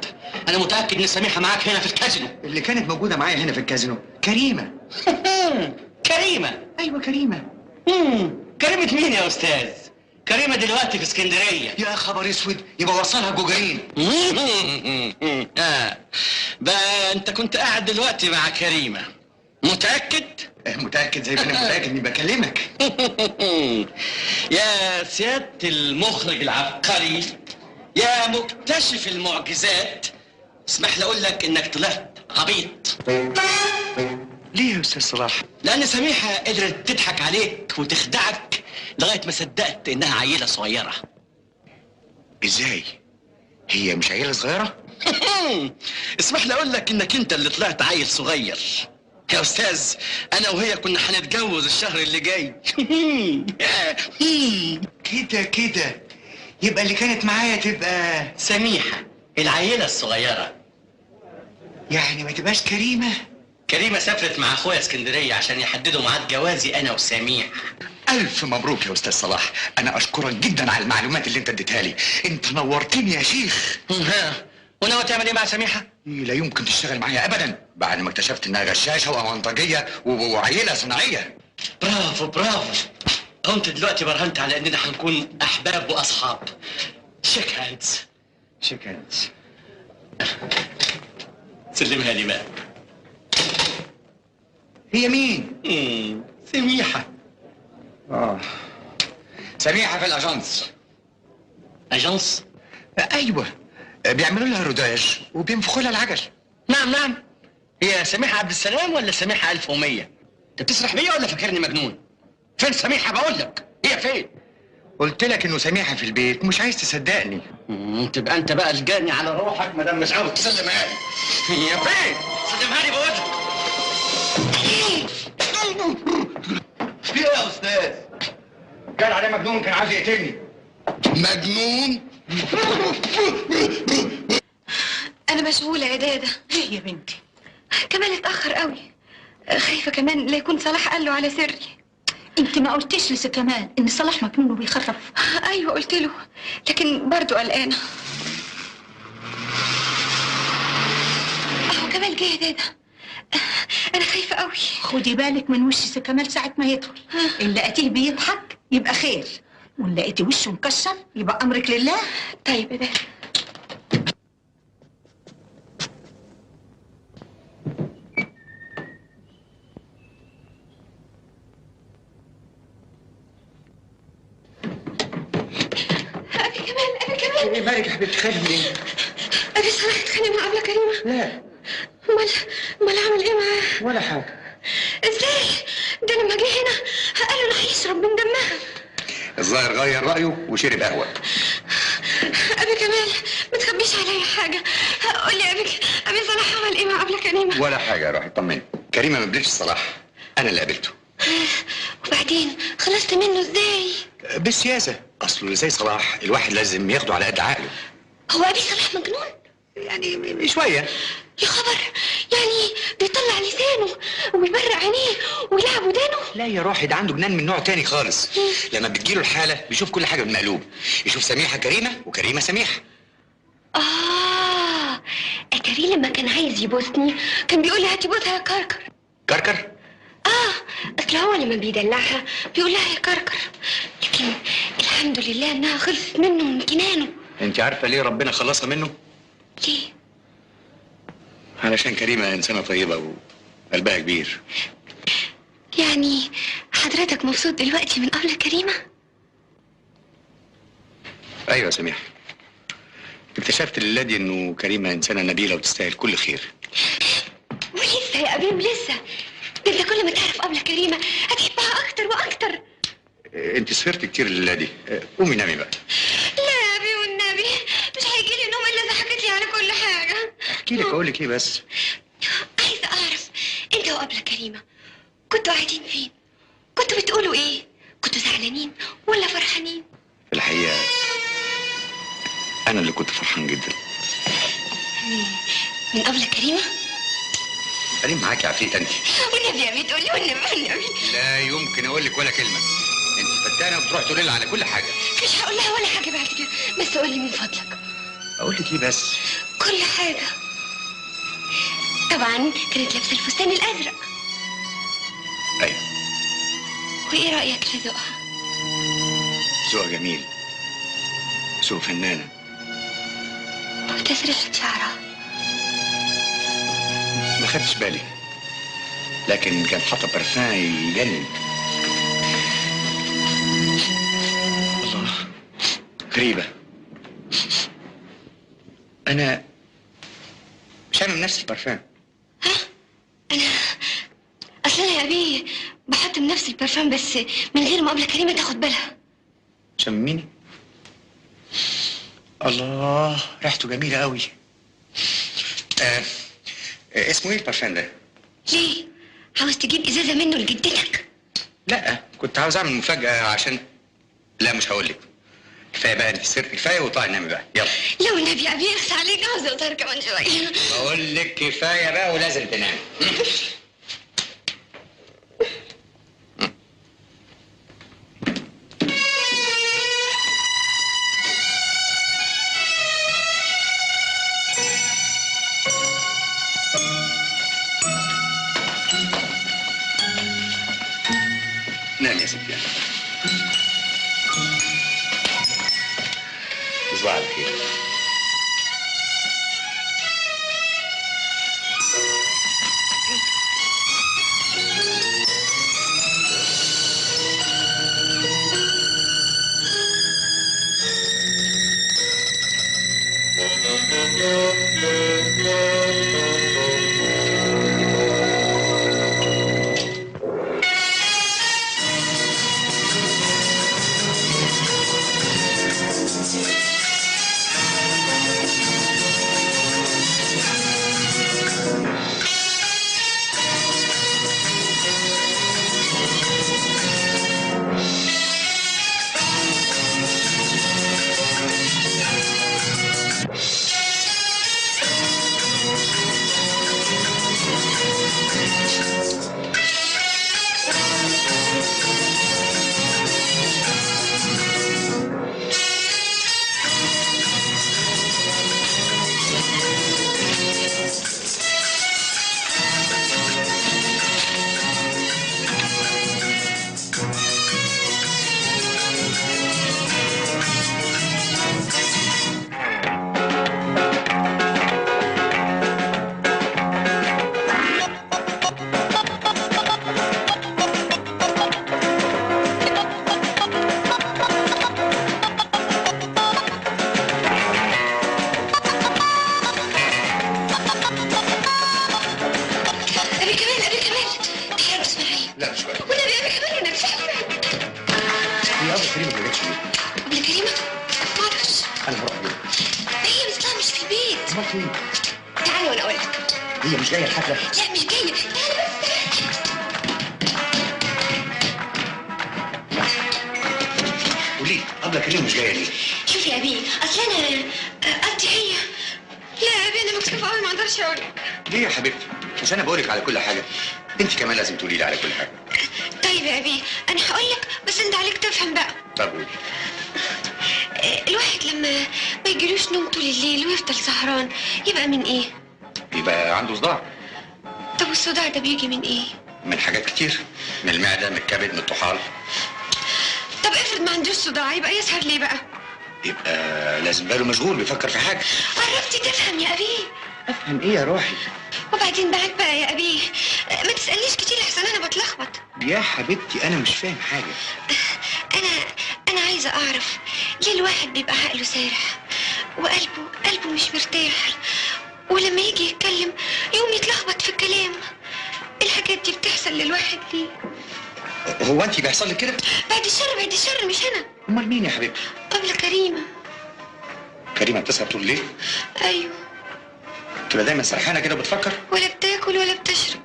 انا متاكد ان سميحه معاك هنا في الكازينو. اللي كانت موجوده معايا هنا في الكازينو كريمه. كريمه؟ ايوه كريمه. كريمه مين يا استاذ؟ كريمه دلوقتي في اسكندريه. يا خبر اسود، يبقى وصلها جوجرين. بقى انت كنت قاعد دلوقتي مع كريمه، متاكد؟ متاكد زي ما انا متاكد اني بكلمك. يا سياده المخرج العبقري، يا مكتشف المعجزات، اسمح لي اقول لك انك طلعت عبيط. ليه يا استاذ صلاح؟ لان سميحه قدرت تضحك عليك وتخدعك لغايه ما صدقت انها عيله صغيره. ازاي؟ هي مش عيله صغيره؟ اسمح لي اقول لك انك انت اللي طلعت عيل صغير. يا استاذ انا وهي كنا هنتجوز الشهر اللي جاي. كده يبقى اللي كانت معايا تبقى سميحه العيله الصغيره. يعني ما تبقاش كريمه؟ كريمه سافرت مع اخويا اسكندريه عشان يحددوا ميعاد جوازي انا وسميحه. الف مبروك يا استاذ صلاح، انا اشكرك جدا على المعلومات اللي انت اديتها لي. انت نورتني يا شيخ. وناوي تعمل ايه مع سميحه؟ لا يمكن تشتغل معايا ابدا بعد ما اكتشفت انها غشاشه ومنطقيه وعيله صناعيه. برافو برافو. انت دلوقتي برهنت على اننا هنكون احباب واصحاب. شيك هاندز. شيك هاندز. سلمها لي بقى. هي مين؟ سميحه. سميحه في الاجانس. اجانس؟ ايوه، بيعملوا لها روداج وبينفخوا لها العجل. نعم. هي سميحه عبد السلام ولا سميحه 1100؟ انت بتسرح بيا ولا فاكرني مجنون؟ فين سميحه بقول لك؟ هي فين؟ قلت لك انه سميحه في البيت، مش عايز تصدقني. تبقى انت بقى الجاني على روحك ما دام مش عاوز تسلمها لي. هي فين؟ سلمها لي بقول لك. في ايه يا استاذ؟ قال عليه مجنون، كان عايز يقتلني. مجنون؟ انا مشغوله يا دادا. ليه يا بنتي؟ كمال اتاخر قوي، خايفه كمان لا يكون صلاح قال له على سري. انت ما قلتيش لسه كمان ان صلاح مجنون وبيخرف؟ ايوه قلت له، لكن برضه قلقانه. اهو كمال جه يا دادا. انا خايفه قوي. خدي بالك من وش سي كمال ساعه ما يدخل. ان لقيتيه بيضحك يبقى خير، وان لقيتي وشه مكشر يبقى امرك لله. طيب يا دادا. ابي كمال ايه مالك يا حبيبتي؟ خايفه من ايه؟ ابي صلاح اتخانق مع ابله كريمه. لا. امال اعمل ايه معاه؟ ولا حاجه. ازاي؟ ده لما جه هنا قال انا هيشرب من دمها. الظاهر غير رايه وشرب قهوه. ابي كمال ما تخبيش عليا حاجه. قول لي ابي صلاح عمل ايه مع ابله كريمه؟ ولا حاجه، روحي اطمني. كريمه ما قابلتش صلاح، انا اللي قابلته. وبعدين وبعدين خلصت منه ازاي؟ بالسياسه، اصله اللي زي صلاح الواحد لازم ياخده على قد عقله. هو ابي صلاح مجنون؟ يعني شويه. يا خبر، يعني بيطلع لسانه ويبرق عينيه ويلعب ودانه؟ لا يا روحي، ده عنده جنان من نوع تاني خالص. لما بتجيله الحاله بيشوف كل حاجه بالمقلوب، يشوف سميحه كريمه وكريمه سميحه. اتاري لما كان عايز يبوسني كان بيقول لي هاتي بوسها يا كركر. كركر؟ اصل هو لما بيدلعها بيقول لها يا كركر، لكن الحمد لله انها خلصت منه من جنانه. انت عارفه ليه ربنا خلصها منه؟ ليه؟ علشان كريمه انسانه طيبه وقلبها كبير. يعني حضرتك مبسوط دلوقتي من قبل كريمه؟ ايوه يا سميحه، اكتشفت الليله دي انه كريمه انسانه نبيله وتستاهل كل خير. ولسه يا ابي ولسه، ده انت كل ما تعرف قبل كريمه هتحبها اكتر واكتر. انت سهرت كتير الليله دي، قومي نامي بقى. لا يا ابي والنبي مش هيجي لي نوم الا اذا حكيت لي على كل حاجه. احكي لك اقول لك ايه بس؟ عايزه اعرف انت وقبل كريمه كنتوا قاعدين فين؟ كنتوا بتقولوا ايه؟ كنتوا زعلانين ولا فرحانين؟ في الحقيقه انا اللي كنت فرحان جدا. من قبل كريمه؟ كريم معاكي عفريت انت. والنبي يا ابي تقولي والنبي. لا يمكن اقول لك ولا كلمه، انت فتانه وبتروح تقولي لها على كل حاجه. مش هقول لها ولا حاجه بعد كده، بس قولي من فضلك. اقول لك ايه بس؟ كل حاجه. طبعا كانت لابسه الفستان الازرق. ايوه. وايه رايك في ذوقها؟ ذوقها جميل، ذوق فنانه. وتسريحه شعرها ما خدتش بالي، لكن كان حاطه برفان يجنن. الله، غريبه. انا شامم نفس البرفان. اصل انا يا ابي بحط نفس البرفان بس من غير ما قبل كريمه تاخد بالها. شميني. الله، ريحته جميله قوي. اسمه ايه البرفان ده؟ ليه؟ عاوز تجيب ازازه منه لجدتك؟ لا، كنت عاوز اعمل مفاجاه عشان. لا مش هقول لك. كفايه بقى، انت سرت كفايه وطلعي نامي بقى، يلا. لا والنبي يا ابي يخص عليك، عاوزه اوتر كمان شويه. بقول لك كفايه بقى ولازم تنامي. نام يا ستي. تصبح على خير. تعالي وانا اقول لك. هي مش جايه الحفله؟ لا مش جايه، تعالي بس. أبلة كريم مش جاية ليه؟ شوف يا أبي، أصل أنا قصدي هي. لا يا أبي أنا مكسوفة أوي، ما أقدرش أقول لك. ليه يا حبيبتي؟ مش أنا بقولك على كل حاجة؟ أنت كمان لازم تقولي لي على كل حاجة. طيب يا أبي أنا هقول لك، بس أنت عليك تفهم بقى. طب قولي. الواحد لما ما يجيلوش نوم طول الليل ويفضل سهران يبقى من إيه؟ يبقى عنده صداع. طب والصداع ده بيجي من إيه؟ من حاجات كتير، من المعدة، من الكبد، من الطحال. طب افرض ما عندوش صداع يبقى يسهر ليه بقى؟ يبقى لازم باله مشغول بيفكر في حاجة. قربتي تفهم يا أبي. أفهم إيه يا روحي؟ وبعدين بعد بقى يا أبي ما تسألنيش كتير أحسن أنا بتلخبط. يا حبيبتي أنا مش فاهم حاجة. أنا عايزة أعرف ليه الواحد بيبقى عقله سارح وقلبه مش مرتاح، ولما يجي يتكلم يقوم يتلخبط في الكلام. الحاجات دي بتحصل للواحد ليه؟ هو أنت بيحصل لك كده؟ بعد الشر مش أنا. أمال مين يا حبيبتي؟ أبلة كريمة. كريمة بتسهر طول الليل؟ أيوه. تبقى دايما سرحانة كده بتفكر؟ ولا بتاكل ولا بتشرب.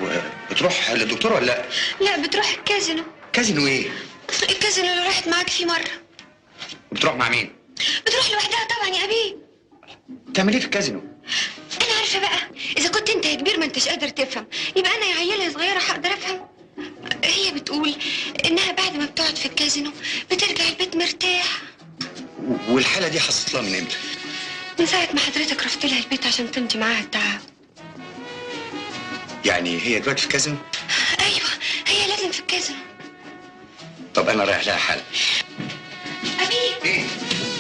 وبتروح للدكتور ولا لا؟ لا بتروح الكازينو. كازينو إيه؟ الكازينو اللي راحت معاك فيه مرة. بتروح مع مين؟ بتروح لوحدها طبعا يا أبي. بتعمل إيه في الكازينو؟ أنا عارفة بقى، إذا كنت أنت يا كبير ما أنتش قادر تفهم، يبقى أنا يا عيالة صغيرة هقدر أفهم. هي بتقول إنها بعد ما بتقعد في الكازينو بترجع البيت مرتاح. والحالة دي حصلت لها من إمتى؟ من ساعة ما حضرتك رحت لها البيت عشان تمضي معاها التعب. يعني هي دلوقتي في الكازينو؟ أيوه هي لازم في الكازينو. طب أنا رايح لها حل. أبي. إيه؟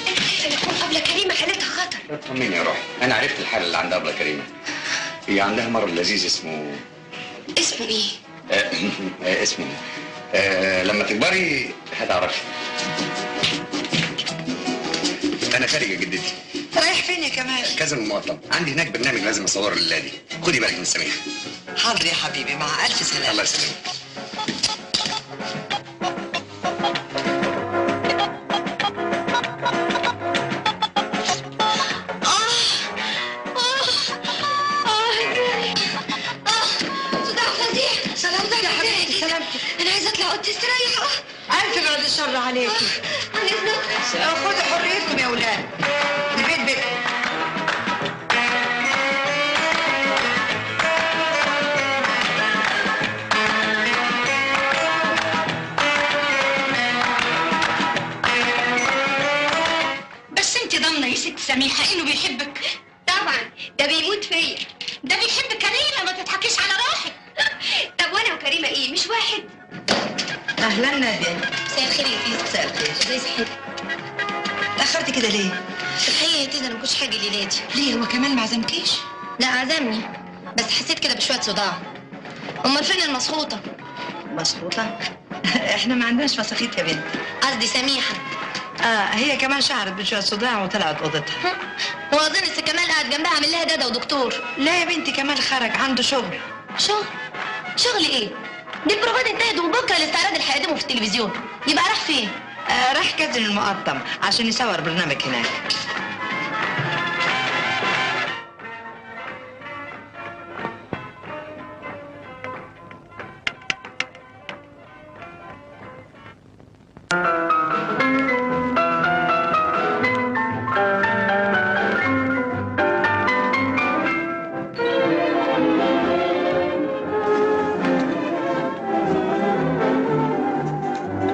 أنا خايفة تكون أبلة كريمة حالتها خطر. اطمني يا روحي، أنا عرفت الحالة اللي عندها أبلة كريمة. هي عندها مرض لذيذ اسمه إيه؟ اسمه لما تكبري هتعرفي. أنا خارج يا جدتي. رايح فين يا كمال؟ كازينو المقطم، عندي هناك برنامج لازم أصوره الليلة دي. خدي بالك من سميحة. حاضر يا حبيبي، مع ألف سلامة. الله يسلمك. أنا عايزة أطلع أوضتي استريح. ألف بعد الشر عليكي. عن إذنك. خدوا حريتكم يا ولاد. البيت بيتكم. بس أنت ضامنة يا ست سميحة إنه بيحبك؟ طبعا، ده بيموت فيا. ده بيحب كريمة، ما تضحكيش على روحك. طب وأنا وكريمة إيه؟ مش واحد؟ أهلا نادية. مساء الخير يا تيزا. مساء الخير. ازاي صحتك؟ تأخرتي كده ليه؟ في الحقيقة يا تيزا أنا ما كنتش حاجة ليلاتي. ليه هو كمان ما عزمكيش؟ لا عزمني، بس حسيت كده بشوية صداع. أمال فين المسخوطة؟ مسخوطة؟ احنا ما عندناش مساخيط يا بنت. قصدي سميحة. هي كمان شعرت بشوية صداع وطلعت اوضتها. وأظن الست كمال قاعد جنبها عامل لها دادا ودكتور. لا يا بنتي كمال خرج عنده شغل. شغل إيه؟ دي البروفات انتهت وبكرة الاستعراض اللي هيقدمه في التلفزيون. يبقى راح فين؟ راح كازينو المقطم عشان يصور برنامج هناك.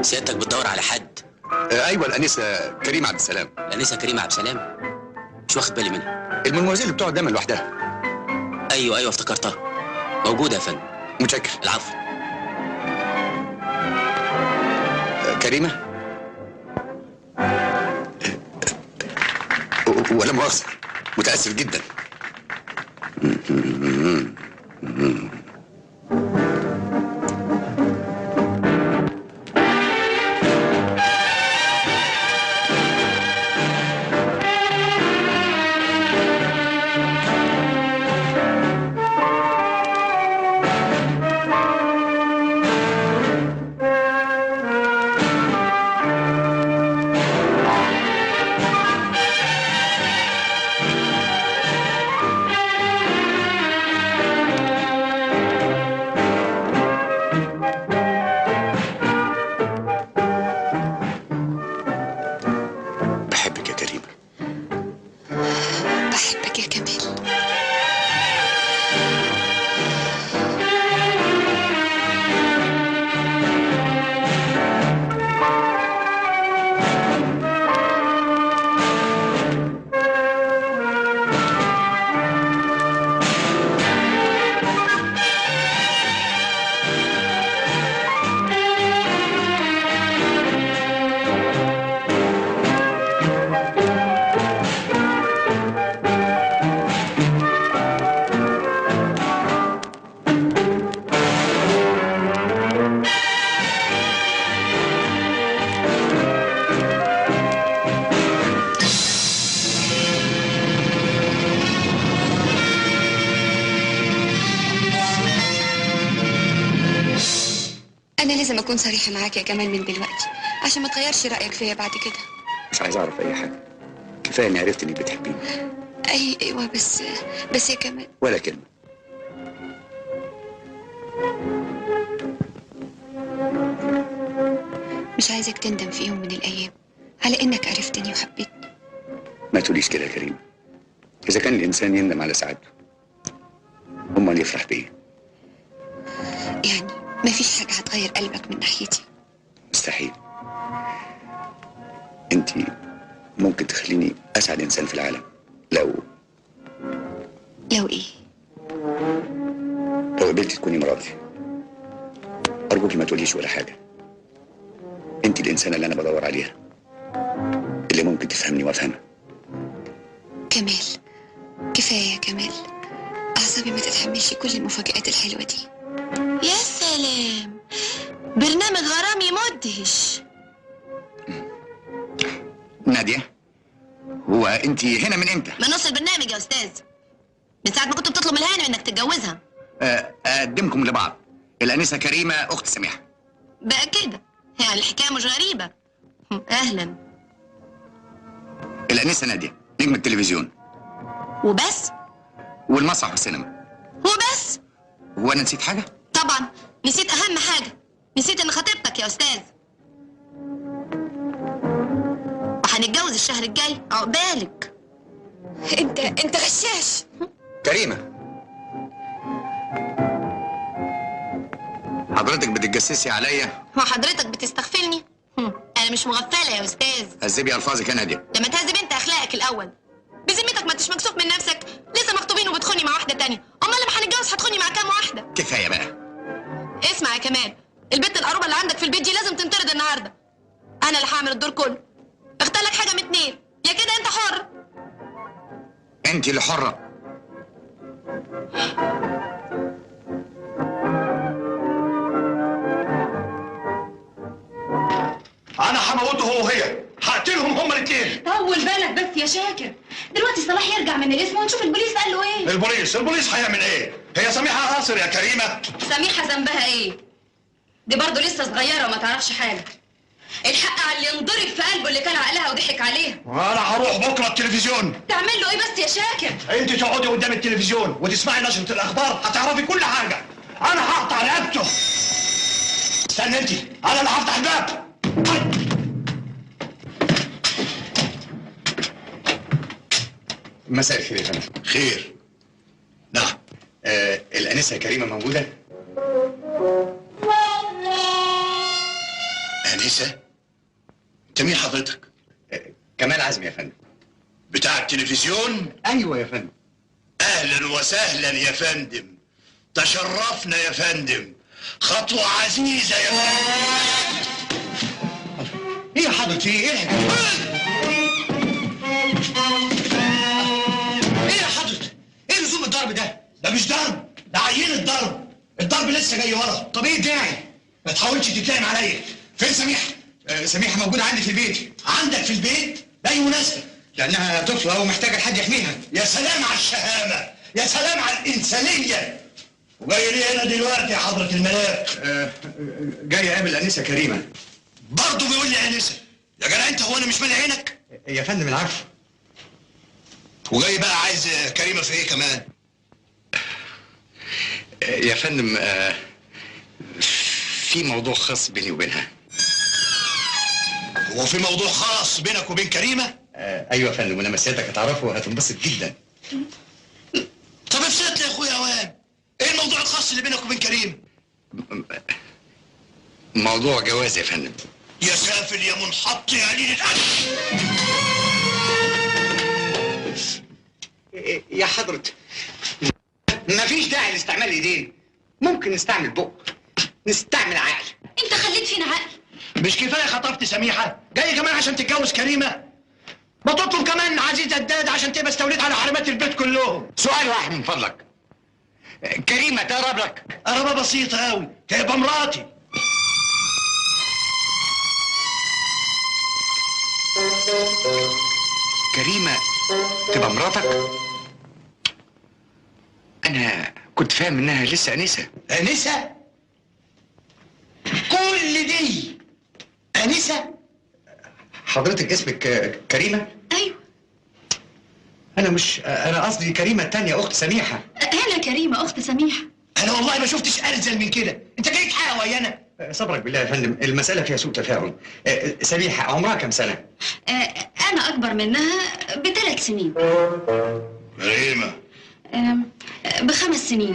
سيادتك بتدور على حد؟ ايوه الانسه كريمه عبد السلام. الانسه كريمه عبد السلام؟ مش واخد بالي منها. المنوزيل اللي بتقعد دايما لوحدها. ايوه افتكرتها. موجوده يا فندم. متشكر. العفو. كريمه؟ ولا مؤاخذه، متاسف جدا. عليك يا كمال. أنا لازم أكون صريحة معاك يا كمال من دلوقتي عشان ما تغيرش رأيك فيا بعد كده. مش عايز اعرف اي حاجه، كفايه اني عرفت انك بتحبيني. أيوة بس يا كمال. ولا كلمه. مش عايزك تندم في يوم من الأيام على إنك عرفتني وحبيتني. ما تقوليش كده يا كريم. اذا كان الانسان يندم على سعادته امال يفرح بيه؟ يعني مفيش حاجة هتغير قلبك من ناحيتي؟ مستحيل. انت ممكن تخليني اسعد انسان في العالم لو ايه؟ لو قبلتي تكوني مراتي. ارجوكي ما تقوليش ولا حاجه. انت الانسانه اللي انا بدور عليها، اللي ممكن تفهمني وافهمها. كمال، كفايه يا كمال. اعصابي ما تتحملش كل المفاجآت الحلوه دي. يا سلام، برنامج غرامي مدهش. ناديه، هو انت هنا من امتى؟ من نص البرنامج يا استاذ، من ساعه ما كنت بتطلب من الهانم انك تتجوزها. اقدمكم لبعض، الانسه كريمه اخت سميحه. بقى كده يعني الحكايه مش غريبه. اهلا. الانسه ناديه نجم التلفزيون وبس؟ والمسرح والسينما وبس؟ هو انا نسيت حاجه؟ طبعا نسيت اهم حاجه، نسيت ان خطيبتك يا استاذ، وهنتجوز الشهر الجاي عقبالك. انت غشاش. كريمه، حضرتك بتتجسسي عليا؟ هو حضرتك بتستغفلني؟ انا مش مغفله يا استاذ. هذبي الفاظك يا ناديه. لما تهذب انت اخلاقك الاول. بذمتك ما انتش مكسوف من نفسك؟ لسه مخطوبين وبتخوني مع واحده تانية، امال لما هنتجوز هتخوني مع كام واحده؟ كفايه بقى. اسمع يا كمال، البت القروبه اللي عندك في البيت دي لازم تنطرد النهارده. انا اللي هعمل الدور كله. اختار لك حاجه من اتنين، يا كده انت حر. انت اللي حره. انا هموته هو وهي، هقتلهم هما الاثنين. طول بالك بس يا شاكر، دلوقتي صلاح يرجع من الاسم ونشوف البوليس قال له ايه. البوليس هيعمل ايه؟ هي سميحه قاصر يا كريمه. سميحه ذنبها ايه؟ دي برضه لسه صغيره وما تعرفش حاجه. الحق على اللي ينضرب في قلبه اللي كان عقلها وضحك عليها. وانا هروح بكره التلفزيون. تعمل له ايه بس يا شاكر؟ انت تقعدي قدام التلفزيون وتسمعي نشره الاخبار، هتعرفي كل حاجه. انا هقطع رقبته. استنى انت، انا اللي هفتح الباب. مساء الخير يا فندم. خير. نعم. الانسه كريمه موجوده؟ انسه؟ انت مين حضرتك؟ كمال عزمي يا فندم. بتاع التلفزيون؟ ايوه يا فندم. اهلا وسهلا يا فندم، تشرفنا يا فندم، خطوه عزيزه يا فندم. ايه يا حضرتي؟ ايه يا حضرتك؟ ايه لزوم الضرب ده؟ ده مش ضرب، ده عينة ضرب. الضرب لسه جاي ورا. طب ايه الداعي؟ ما تحاولش تتلائم عليا. فين سميحه؟ سميحه موجوده عندي في البيت. عندك في البيت؟ بأي مناسبة؟ لانها طفله ومحتاجه لحد يحميها. يا سلام على الشهامه، يا سلام على الانسانيه. وجاي ليه هنا دلوقتي يا حضره الملاك؟ جاي اقابل انسه كريمه. برضه بيقول لي انسه؟ يا جدع انت، هو انا مش مالي عينك؟ يا فندم العفو. وجاي بقى عايز كريمه في ايه كمان؟ يا فندم في موضوع خاص بيني وبينها. هو في موضوع خاص بينك وبين كريمه؟ ايوه يا فندم، ولما سيادتك هتعرفه هتنبسط جدا. طب افسد لي يا اخويا اوام، ايه الموضوع الخاص اللي بينك وبين كريم؟ موضوع جواز يا فندم. يا سافل يا منحط يا قليل الادب. يا حضرة، مفيش داعي لاستعمال ايدين، ممكن نستعمل بق، نستعمل عقل. انت خليت فينا عقل. مش كفايه خطفت سميحه، جاي كمان عشان تتجوز كريمه؟ ما تطلب كمان عزيزه الداد عشان تبقى استوليت على حرمات البيت كلهم. سؤال واحد من فضلك، كريمة تقرب لك؟ قرابه بسيطه قوي، تبقى مراتي. كريمة تبقى مراتك؟ أنا كنت فاهم إنها لسه أنسة. أنسة؟ كل دي أنسة؟ حضرتك اسمك كريمة؟ ايوه. أنا قصدي كريمة التانية، أخت سميحة. انا كريمه اخت سميحه. أنا والله ما شفتش أرزل من كده، أنت جاي تحقق ويانا؟ صبرك بالله يا فندم، المسألة فيها سوء تفاهم. سميحة عمرها كم سنة؟ انا اكبر منها ب3 سنين. كريمة ب5 سنين.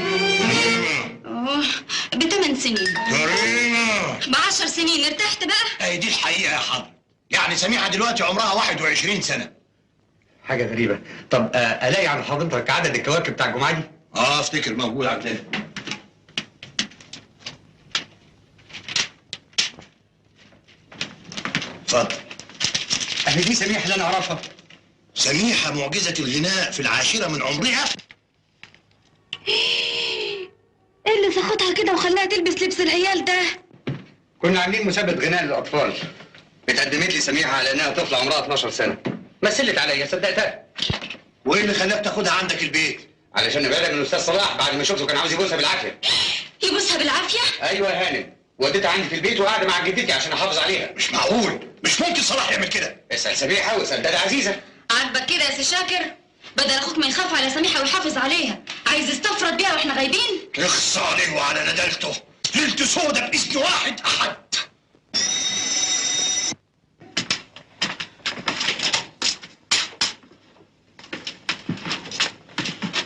ب8 سنين. كريمة ب10 سنين. ارتحت بقى؟ أي دي الحقيقة يا حضر، يعني سميحة دلوقتي عمرها 21 سنة. حاجة غريبة. طب ألاقي عند حضرتك عدد الكواكب بتاع الجمعة دي؟ افتكر موجود عندنا. اتفضل. أهي دي سميحة اللي أنا أعرفها. سميحة معجزة الغناء في العاشرة من عمرها. ايه اللي سخطها كده وخلاها تلبس لبس العيال ده؟ كنا عاملين مسابقة غناء للأطفال. اتقدمت لي سميحة على إنها طفلة عمرها 12 سنة. مثلت عليا، صدقتها. وإيه اللي خلاك تاخدها عندك البيت؟ علشان نبعدها من الأستاذ صلاح بعد ما شفته كان عاوز يبوسها بالعافية. يبوسها بالعافية؟ أيوة يا هانم، وديتها عندي في البيت وقاعدة مع جدتي عشان أحافظ عليها. مش معقول، مش ممكن صلاح يعمل كده. اسأل سميحة واسأل دادا عزيزة. عاجبك كده يا سي شاكر؟ بدل اخوك ما يخاف على سميحة ويحافظ عليها، عايز يستفرد بيها واحنا غايبين؟ اخص عليه وعلى ندالته، ليلته سودة بإذن واحد أحد.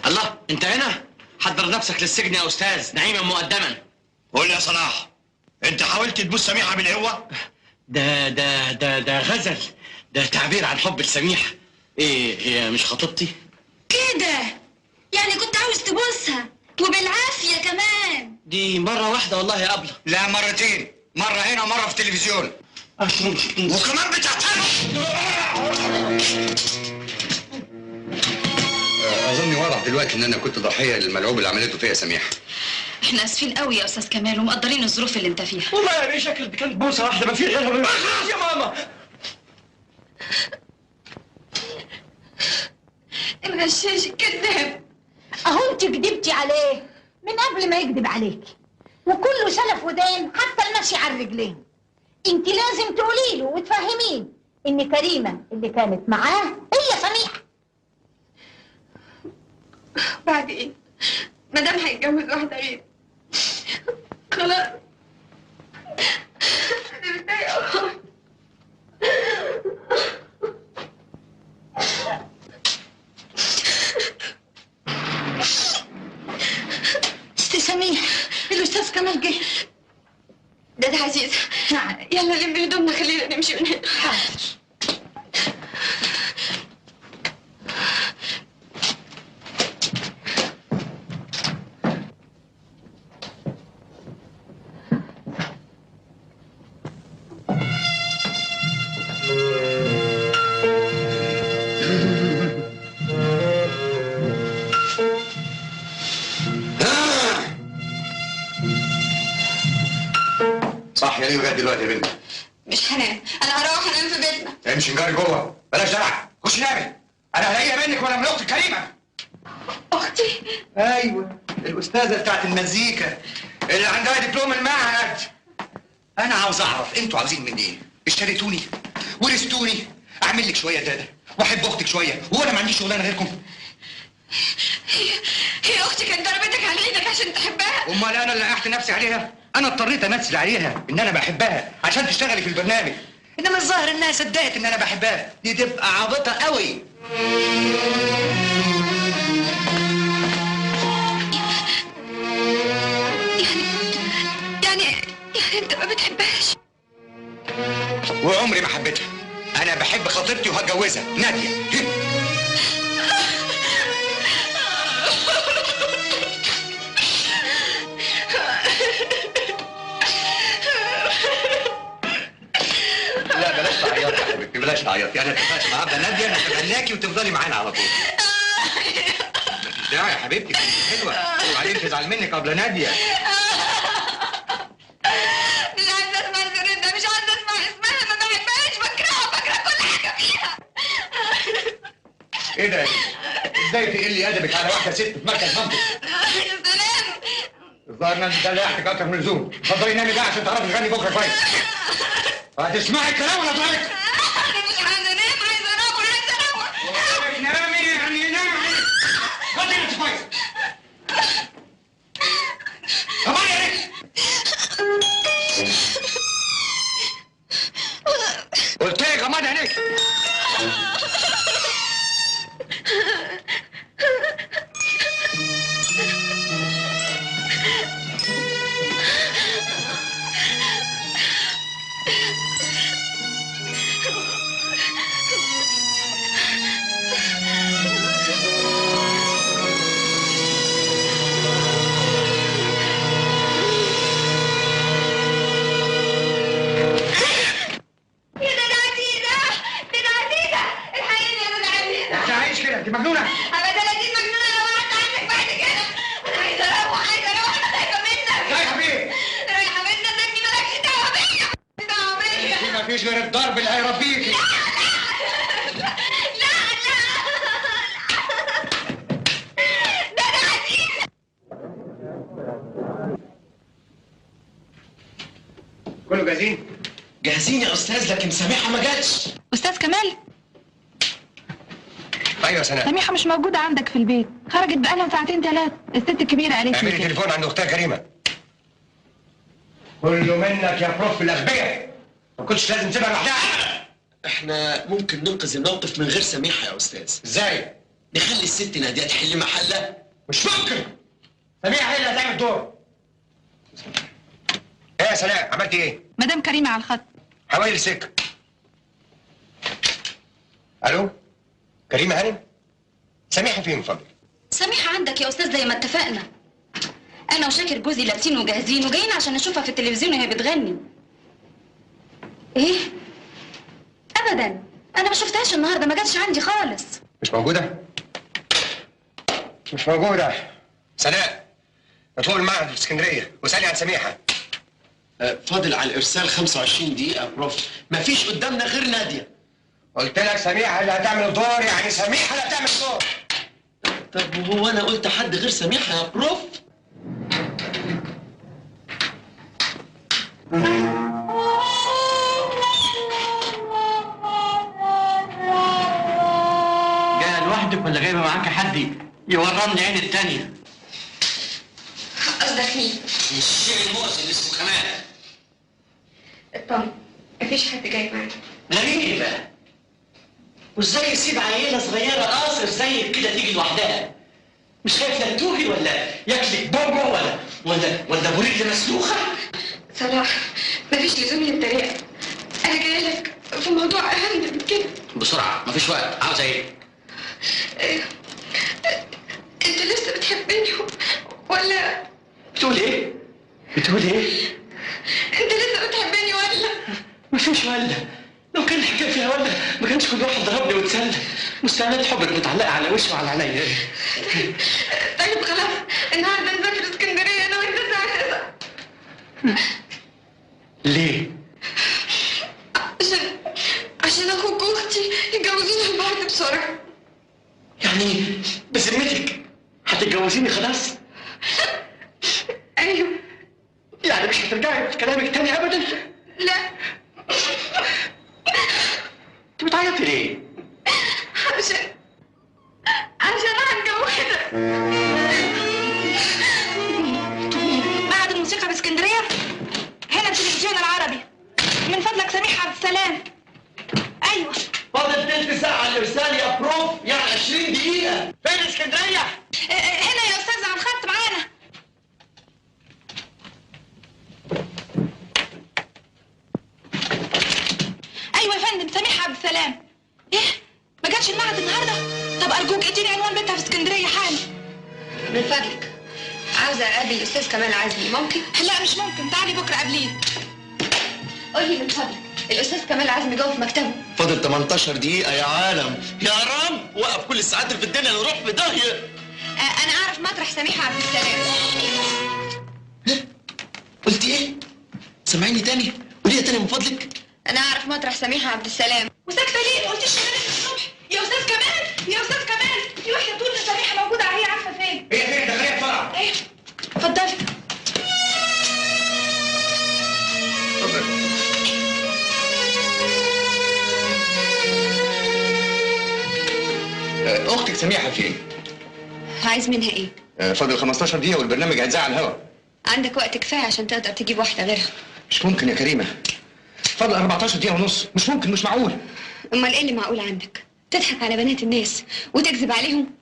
الله، انت هنا؟ حضر نفسك للسجن يا استاذ، نعيما مقدما. قول لي يا صلاح، انت حاولت تبوس سميحة بالقوة؟ ده غزل، ده تعبير عن حب لسميحة. ايه هي مش خطيبتي؟ كده يعني كنت عاوز تبوسها وبالعافية كمان؟ دي مرة واحدة والله يا أبلة. لا، مرتين، مرة هنا ومرة في التلفزيون. وكمان بتعترف. أظن واضح دلوقتي إن أنا كنت ضحية للملعوب اللي عملته فيا سميحة. احنا اسفين قوي يا استاذ كمال ومقدرين الظروف اللي انت فيها. والله يا بيه شكلك دي كانت بوسة واحدة ما في غيرها. يا ماما الغشاش الكذاب. اهو انت كدبتي عليه من قبل ما يكذب عليكي، وكله سلف ودين حتى المشي على الرجلين. انت لازم تقولي له وتفهميه ان كريمه اللي كانت معاه هي سميحه. بعد ايه؟ مدام هيتجوز واحده غيري خلاص. انا متضايقه خالص. ست سميح، الاستاذ كمال جه. دادا عزيزة، يلا لمي هدومنا خلينا نمشي من هنا. حاضر. صح يا ليه لغاية دلوقتي يا بنت؟ مش هنام، انا هروح انام في بيتنا. امشي نجاري جوه، بلاش دلع، خش نامي. أنا هلاقيها منك ولا من أختك كريمة؟ اختي؟ أيوه، الأستاذة بتاعت المزيكا اللي عندها دبلوم المعهد. أنا عاوز أعرف أنتوا عاوزين مني إيه؟ اشتريتوني؟ ورثتوني؟ أعمل لك شوية دادا وأحب أختك شوية، وأنا ما عنديش شغلانة غيركم. هي اختي كانت ضربتك على ايدك عشان تحبها؟ امال انا اللي قعدت نفسي عليها؟ انا اضطريت امثل عليها ان انا بحبها عشان تشتغلي في البرنامج، انما الظاهر انها صدقت ان انا بحبها. دي تبقى عابطه قوي. متجوزه ناديه. لا بلاش تعيطي يا حبيبتي، بلاش تعيطي. انا اتفقت مع عبده ناديه انك تغناكي وتفضلي معانا على طول. مفيش داعي يا حبيبتي، كنت حلوه وبعدين تزعل منك قبل ناديه. مش عايزه اسمع الزرين ده، مش عايزه اسمع اسمها، ما بحبهاش، بكره كل حاجه فيها. ايه ده؟ ازاي تقلي ادبك على واحده ست في مركز مامتك؟ يا سلام. الظاهر ان ده لحقك اكتر من اللزوم. اتفضلي نامي بقى عشان تعرفي تغني بكره كويس. هتسمعي الكلام ولا اطلعك؟ انا مش عايزه انام، عايزه اروح، عايزه اروح. نامي يعني نامي. خدي نفسك كويس. طبعا يا ريت. قلت لك غمض عينيك. انت مجنونه؟ ابدا اكيد مجنونه لو قعدت عنك بعد كده. انا عايزه اروح، انا خايفه منك. رايحه فين؟ رايحه منك انك مالكش دعوه بيا. دعوه بيا. مفيش غير الضرب اللي هيربيكي. ده انا عزيزه. كله جاهزين؟ جاهزين يا استاذ، لكن سميحه ما جاتش. استاذ كمال، ايوه سناء. سميحه مش موجوده عندك في البيت، خرجت بقالها ساعتين ثلاثه. الست الكبيره قالت لي اعملي كده. تليفون عند اختها كريمه. كله منك يا بروف الاغبياء. ما كنتش لازم تسيبها لوحدها. احنا ممكن ننقذ الموقف من غير سميحه يا استاذ. ازاي؟ نخلي الست ناديه تحل محلها. مش ممكن. سميحه هي اللي هتعمل الدور. ايه يا سناء عملتي ايه؟ مدام كريمه على الخط. حوالي السكه. الو؟ كريمه هانم؟ سميحه فين من فضلك؟ سميحه عندك يا استاذ زي ما اتفقنا. انا وشاكر جوزي لابسين وجاهزين وجايين عشان نشوفها في التلفزيون وهي بتغني. ايه؟ ابدا، انا ما شفتهاش النهارده، ما جاتش عندي خالص. مش موجوده؟ مش موجوده. سناء اطلبوا المعهد في اسكندريه واسالي عن سميحه. فاضل على الارسال 25 دقيقه بروف، مفيش قدامنا غير ناديه. قلت لك سميحه اللي هتعمل الدور، يعني سميحه اللي هتعمل الدور. طب وهو انا قلت حد غير سميحه يا بروف؟ جايه لوحدك ولا جايبه معاك حد يورمني عين التانيه؟ قصدك مين؟ الشيء المؤذي اللي اسمه كمال. اطمن، مفيش حد جاي معانا. غريبة، وازاي يسيب عيلة صغيرة قاصر زيك كده تيجي لوحدها؟ مش خايف لا تتوهي ولا ياكلك بوبو ولا بريد مسلوخة؟ صلاح، مفيش لزوم للطريقة. أنا جاي لك في موضوع أهم من كده. بسرعه مفيش وقت. عاوزه ايه؟ أنت لسه بتحبني ولا؟ بتقول ايه؟ بتقول ايه؟ أنت لسه بتحبني ولا؟ مفيش ولا. لو كان الحكايه فيها ولا ما كانش كل واحد ضربني واتسلى. مستعملات حبك متعلقه على وشي وعلى عينيا. طيب خلاص، النهارده نسافر اسكندرية أنا وأنت الساعة 9. ليه؟ عشان أخوك وأختي يتجوزوني لبعض بسرعة. يعني بذمتك هتتجوزيني خلاص؟ أيوه. يعني مش هترجعي في كلامك تاني أبدا؟ لا. أنت بتعيطي ليه؟ عشان هتجوزك. معهد الموسيقى باسكندرية؟ هنا التلفزيون العربي. من فضلك سميحة عبد السلام. أيوه. فاضل تلت ساعة على الإرسال يا بروف، يعني 20 دقيقة. فين اسكندرية؟ هنا يا أستاذ على الخط معانا. أيوه يا فندم، سميحة عبد السلام. إيه؟ من فضلك عاوزه اقابل الاستاذ كمال عزمي، ممكن؟ لا مش ممكن، تعالي بكره قابليه. قولي من فضلك الاستاذ كمال عزمي جوه في مكتبه. فاضل 18 دقيقة يا عالم، يا رام وقف كل الساعات اللي في الدنيا نروح في داهية. انا اعرف مطرح سميحه عبد السلام. قلتي ايه؟ سامعيني تاني؟ قوليها تاني من فضلك. انا اعرف مطرح سميحه عبد السلام. وساكته ليه؟ ما قلتيش لغايه الصبح. يا استاذ كمال، يا استاذ كمال، في واحده تقول ان سميحه موجوده، هي عارفه فين؟ هي فين؟ دخليها بسرعه. ايه؟ اتفضلي. اختك سميحه فين؟ عايز منها ايه؟ فاضل 15 دقيقه والبرنامج هيتذاع على الهوا. عندك وقت كفايه عشان تقدر تجيب واحده غيرها. مش ممكن يا كريمه. فاضل 14 دقيقه ونص، مش ممكن، مش معقول. امال ايه اللي معقول عندك؟ تضحك على بنات الناس وتكذب عليهم؟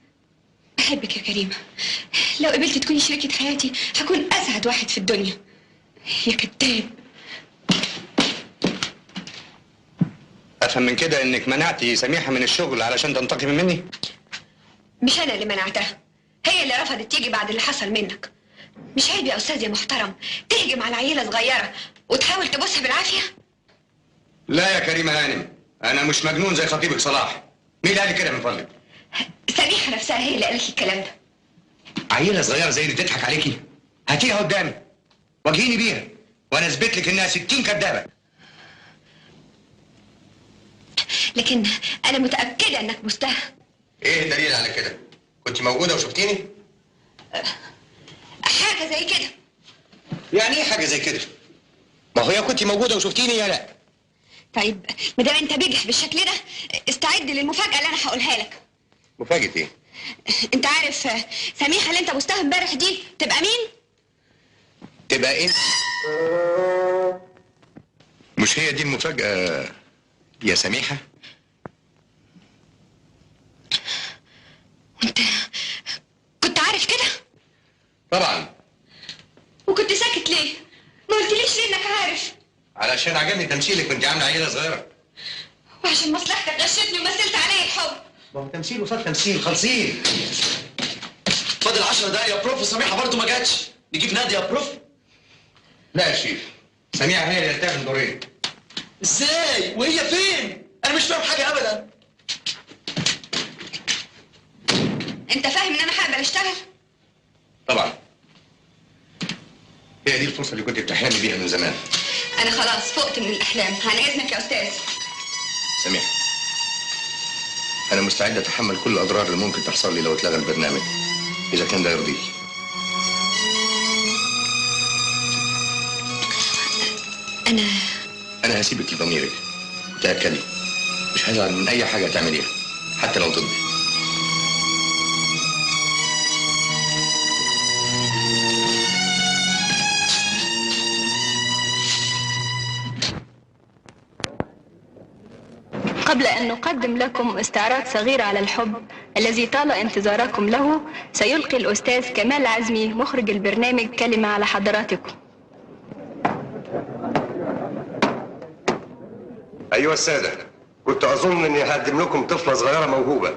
بحبك يا كريمه، لو قبلت تكوني شريكه حياتي هكون اسعد واحد في الدنيا. يا كذاب. افهم من كده انك منعتي سميحه من الشغل علشان تنتقمي مني؟ مش انا اللي منعتها، هي اللي رفضت تيجي بعد اللي حصل منك. مش عيب يا استاذ يا محترم تهجم على عيله صغيره وتحاول تبوسها بالعافيه؟ لا يا كريمه هانم، انا مش مجنون زي خطيبك صلاح. مين اللي قال لي كده من فضلك؟ سميحه نفسها هي اللي قالت لي الكلام ده. عيله صغيره زي دي تضحك عليكي؟ هاتيها قدامي واجهيني بيها وانا اثبت لك انها 60 كدابه. لكن انا متاكده انك بوستها. ايه الدليل على كده؟ كنت موجوده وشفتيني؟ حاجه زي كده. يعني ايه حاجه زي كده؟ ما هو يا كنت موجوده وشفتيني يا لا. طيب ما دام انت بجح بالشكل ده استعد للمفاجاه اللي انا هقولها لك. مفاجاه ايه؟ انت عارف سميحه اللي انت بوستها امبارح دي تبقى مين؟ تبقى ايه؟ مش هي دي المفاجاه يا سميحه؟ وانت كنت عارف كده؟ طبعا. وكنت ساكت ليه؟ ما قلتليش ليه انك عارف؟ علشان عجبني تمثيلك وانت عامله عيله صغيره. وعشان مصلحتك غشتني ومثلت عليا الحب. ما هو تمثيل وصال تمثيل، خالصين. فاضل 10 دقايق يا بروف وسميحه برضه ما جاتش. نجيب نادي يا بروف؟ لا يا شيخ، سميحه هي اللي هتعمل دورين. ازاي؟ وهي فين؟ انا مش فاهم حاجه ابدا. انت فاهم ان انا هقدر اشتغل؟ طبعا. هي دي الفرصه اللي كنت بتحلمي بيها من زمان. انا خلاص فقت من الاحلام، عن اذنك يا استاذ. سميحه، انا مستعد اتحمل كل الاضرار اللي ممكن تحصل لي لو اتلغى البرنامج، اذا كان ده يرضيك. انا هسيبك لضميرك، وتاكدي مش هزعل من اي حاجه تعمليها حتى لو ضدي. قبل أن نقدم لكم استعراض صغير على الحب الذي طال انتظاركم له، سيلقي الأستاذ كمال عزمي مخرج البرنامج كلمة على حضراتكم. أيها السادة، كنت أظن إني هقدم لكم طفلة صغيرة موهوبة،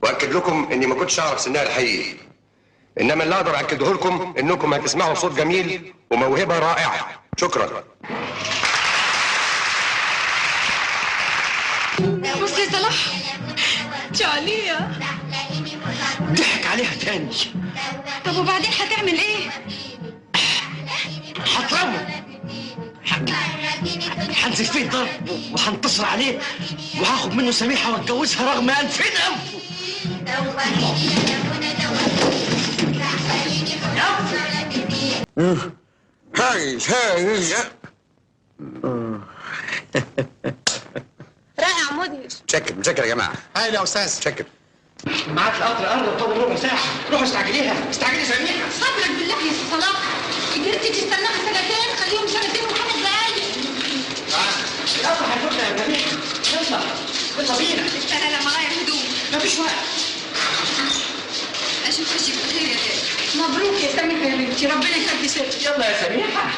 وأكد لكم إني ما كنتش أعرف سنها الحقيقي. إنما اللي أقدر أكده لكم إنكم هتسمعوا صوت جميل وموهبة رائعة. شكرا. بص يا صلاح، جعلية ضحك عليها تاني. طب وبعدين هتعمل ايه؟ هضربه، هنزل فيه ضرب وهنتصر عليه وهاخد منه سميحه واتجوزها رغم ألفين أنف. رائع مدهش. متشكر يا جماعة. هاي يا أستاذ. متشكر. معاك القطر قرب، فاضل ربع ساعة. روح استعجليها، استعجلي سميحة. صبرك بالله يا سي صلاح، قدرت تستناها سنتين خليهم سنتين و5 دقايق. القطر هيفوتنا يا سميحة. يلا بينا. استنى لما اغير هدوم. مفيش وقت. اشوف وشك بخير يا غالي. مبروك يا سميحة يا بنتي، ربنا يخلي ستك. يلا يا سميحة.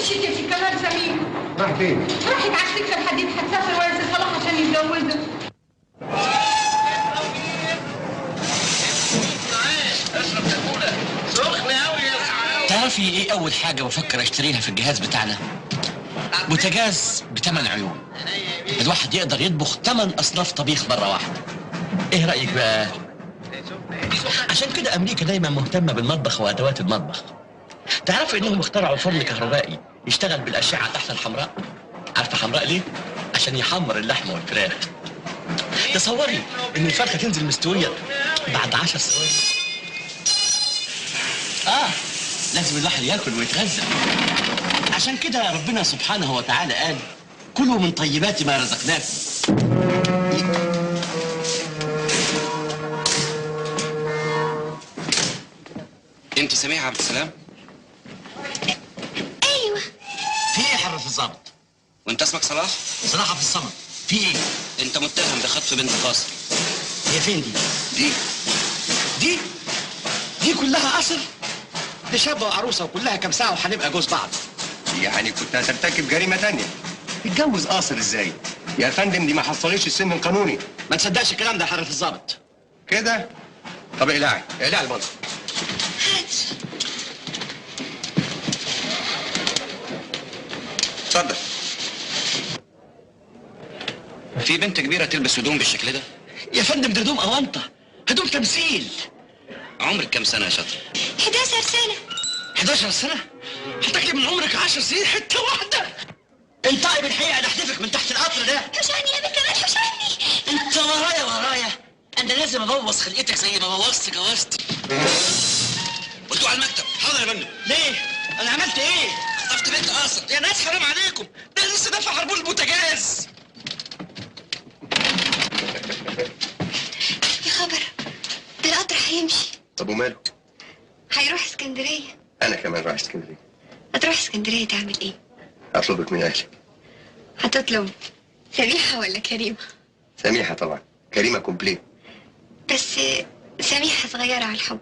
مشيت يا سي كمال سميحة. راح فين؟ راحت على السكة الحديد، هتسافر ويا سي صلاح عشان يتجوزوا. تعرفي ايه اول حاجه بفكر اشتريها في الجهاز بتاعنا؟ بوتاجاز ب8 عيون. الواحد يقدر يطبخ 8 اصناف طبيخ مره واحده. ايه رايك بقى؟ عشان كده امريكا دايما مهتمه بالمطبخ وادوات المطبخ. تعرفي انهم اخترعوا فرن كهربائي يشتغل بالاشعه تحت الحمراء؟ عارفه حمراء ليه؟ عشان يحمر اللحمه والفراخ. تصوري ان الفرخه تنزل مستويه بعد 10 ثواني. لازم الواحد ياكل ويتغذى. عشان كده ربنا سبحانه وتعالى قال: كلوا من طيبات ما رزقناكم. انت سميحة عبد السلام؟ ايوه. في ايه يا حضرة الظابط؟ وانت اسمك صلاح؟ صلاح عبد الصمد. في ايه؟ انت متهم بخطف بنت قاصر. هي فين دي؟ دي كلها قصر؟ دي شابة وعروسة وكلها كام ساعة وهنبقى جوز بعض. يعني كنت هترتكب جريمة تانية. تتجوز قاصر ازاي؟ يا فندم دي ما حصلتش السن القانوني. ما تصدقش الكلام ده يا حضرة الظابط. كده؟ طب اقلعي البلطو. اتفضل. في بنت كبيرة تلبس هدوم بالشكل ده؟ يا فندم ده هدوم أونطة، هدوم تمثيل. عمرك كام سنة يا شاطر؟ 11 سنة. 11 سنة؟ هتاكلي من عمرك 10 سنين حتة واحدة. انطقي بالحقيقة نحدفك من تحت القطر ده. حشاني يا بنت كمان حشاني. انت ورايا. انا لازم ابوظ خلقتك زي ما بوظت جوازتي. قلتوا على المكتب. حاضر يا فندم. ليه؟ انا عملت ايه؟ خطفت بنت قاصر. يا ناس حرام عليكم، ده لسه دافع عربون البوتاجاز. يا خبر، ده القطر هيمشي. طب وماله؟ هيروح اسكندرية. انا كمان رايح اسكندرية. هتروح اسكندرية تعمل ايه؟ اطلبك من اهلي. هتطلب سميحة ولا كريمة؟ سميحة طبعا، كريمة كومبليت. بس سميحة صغيرة على الحب.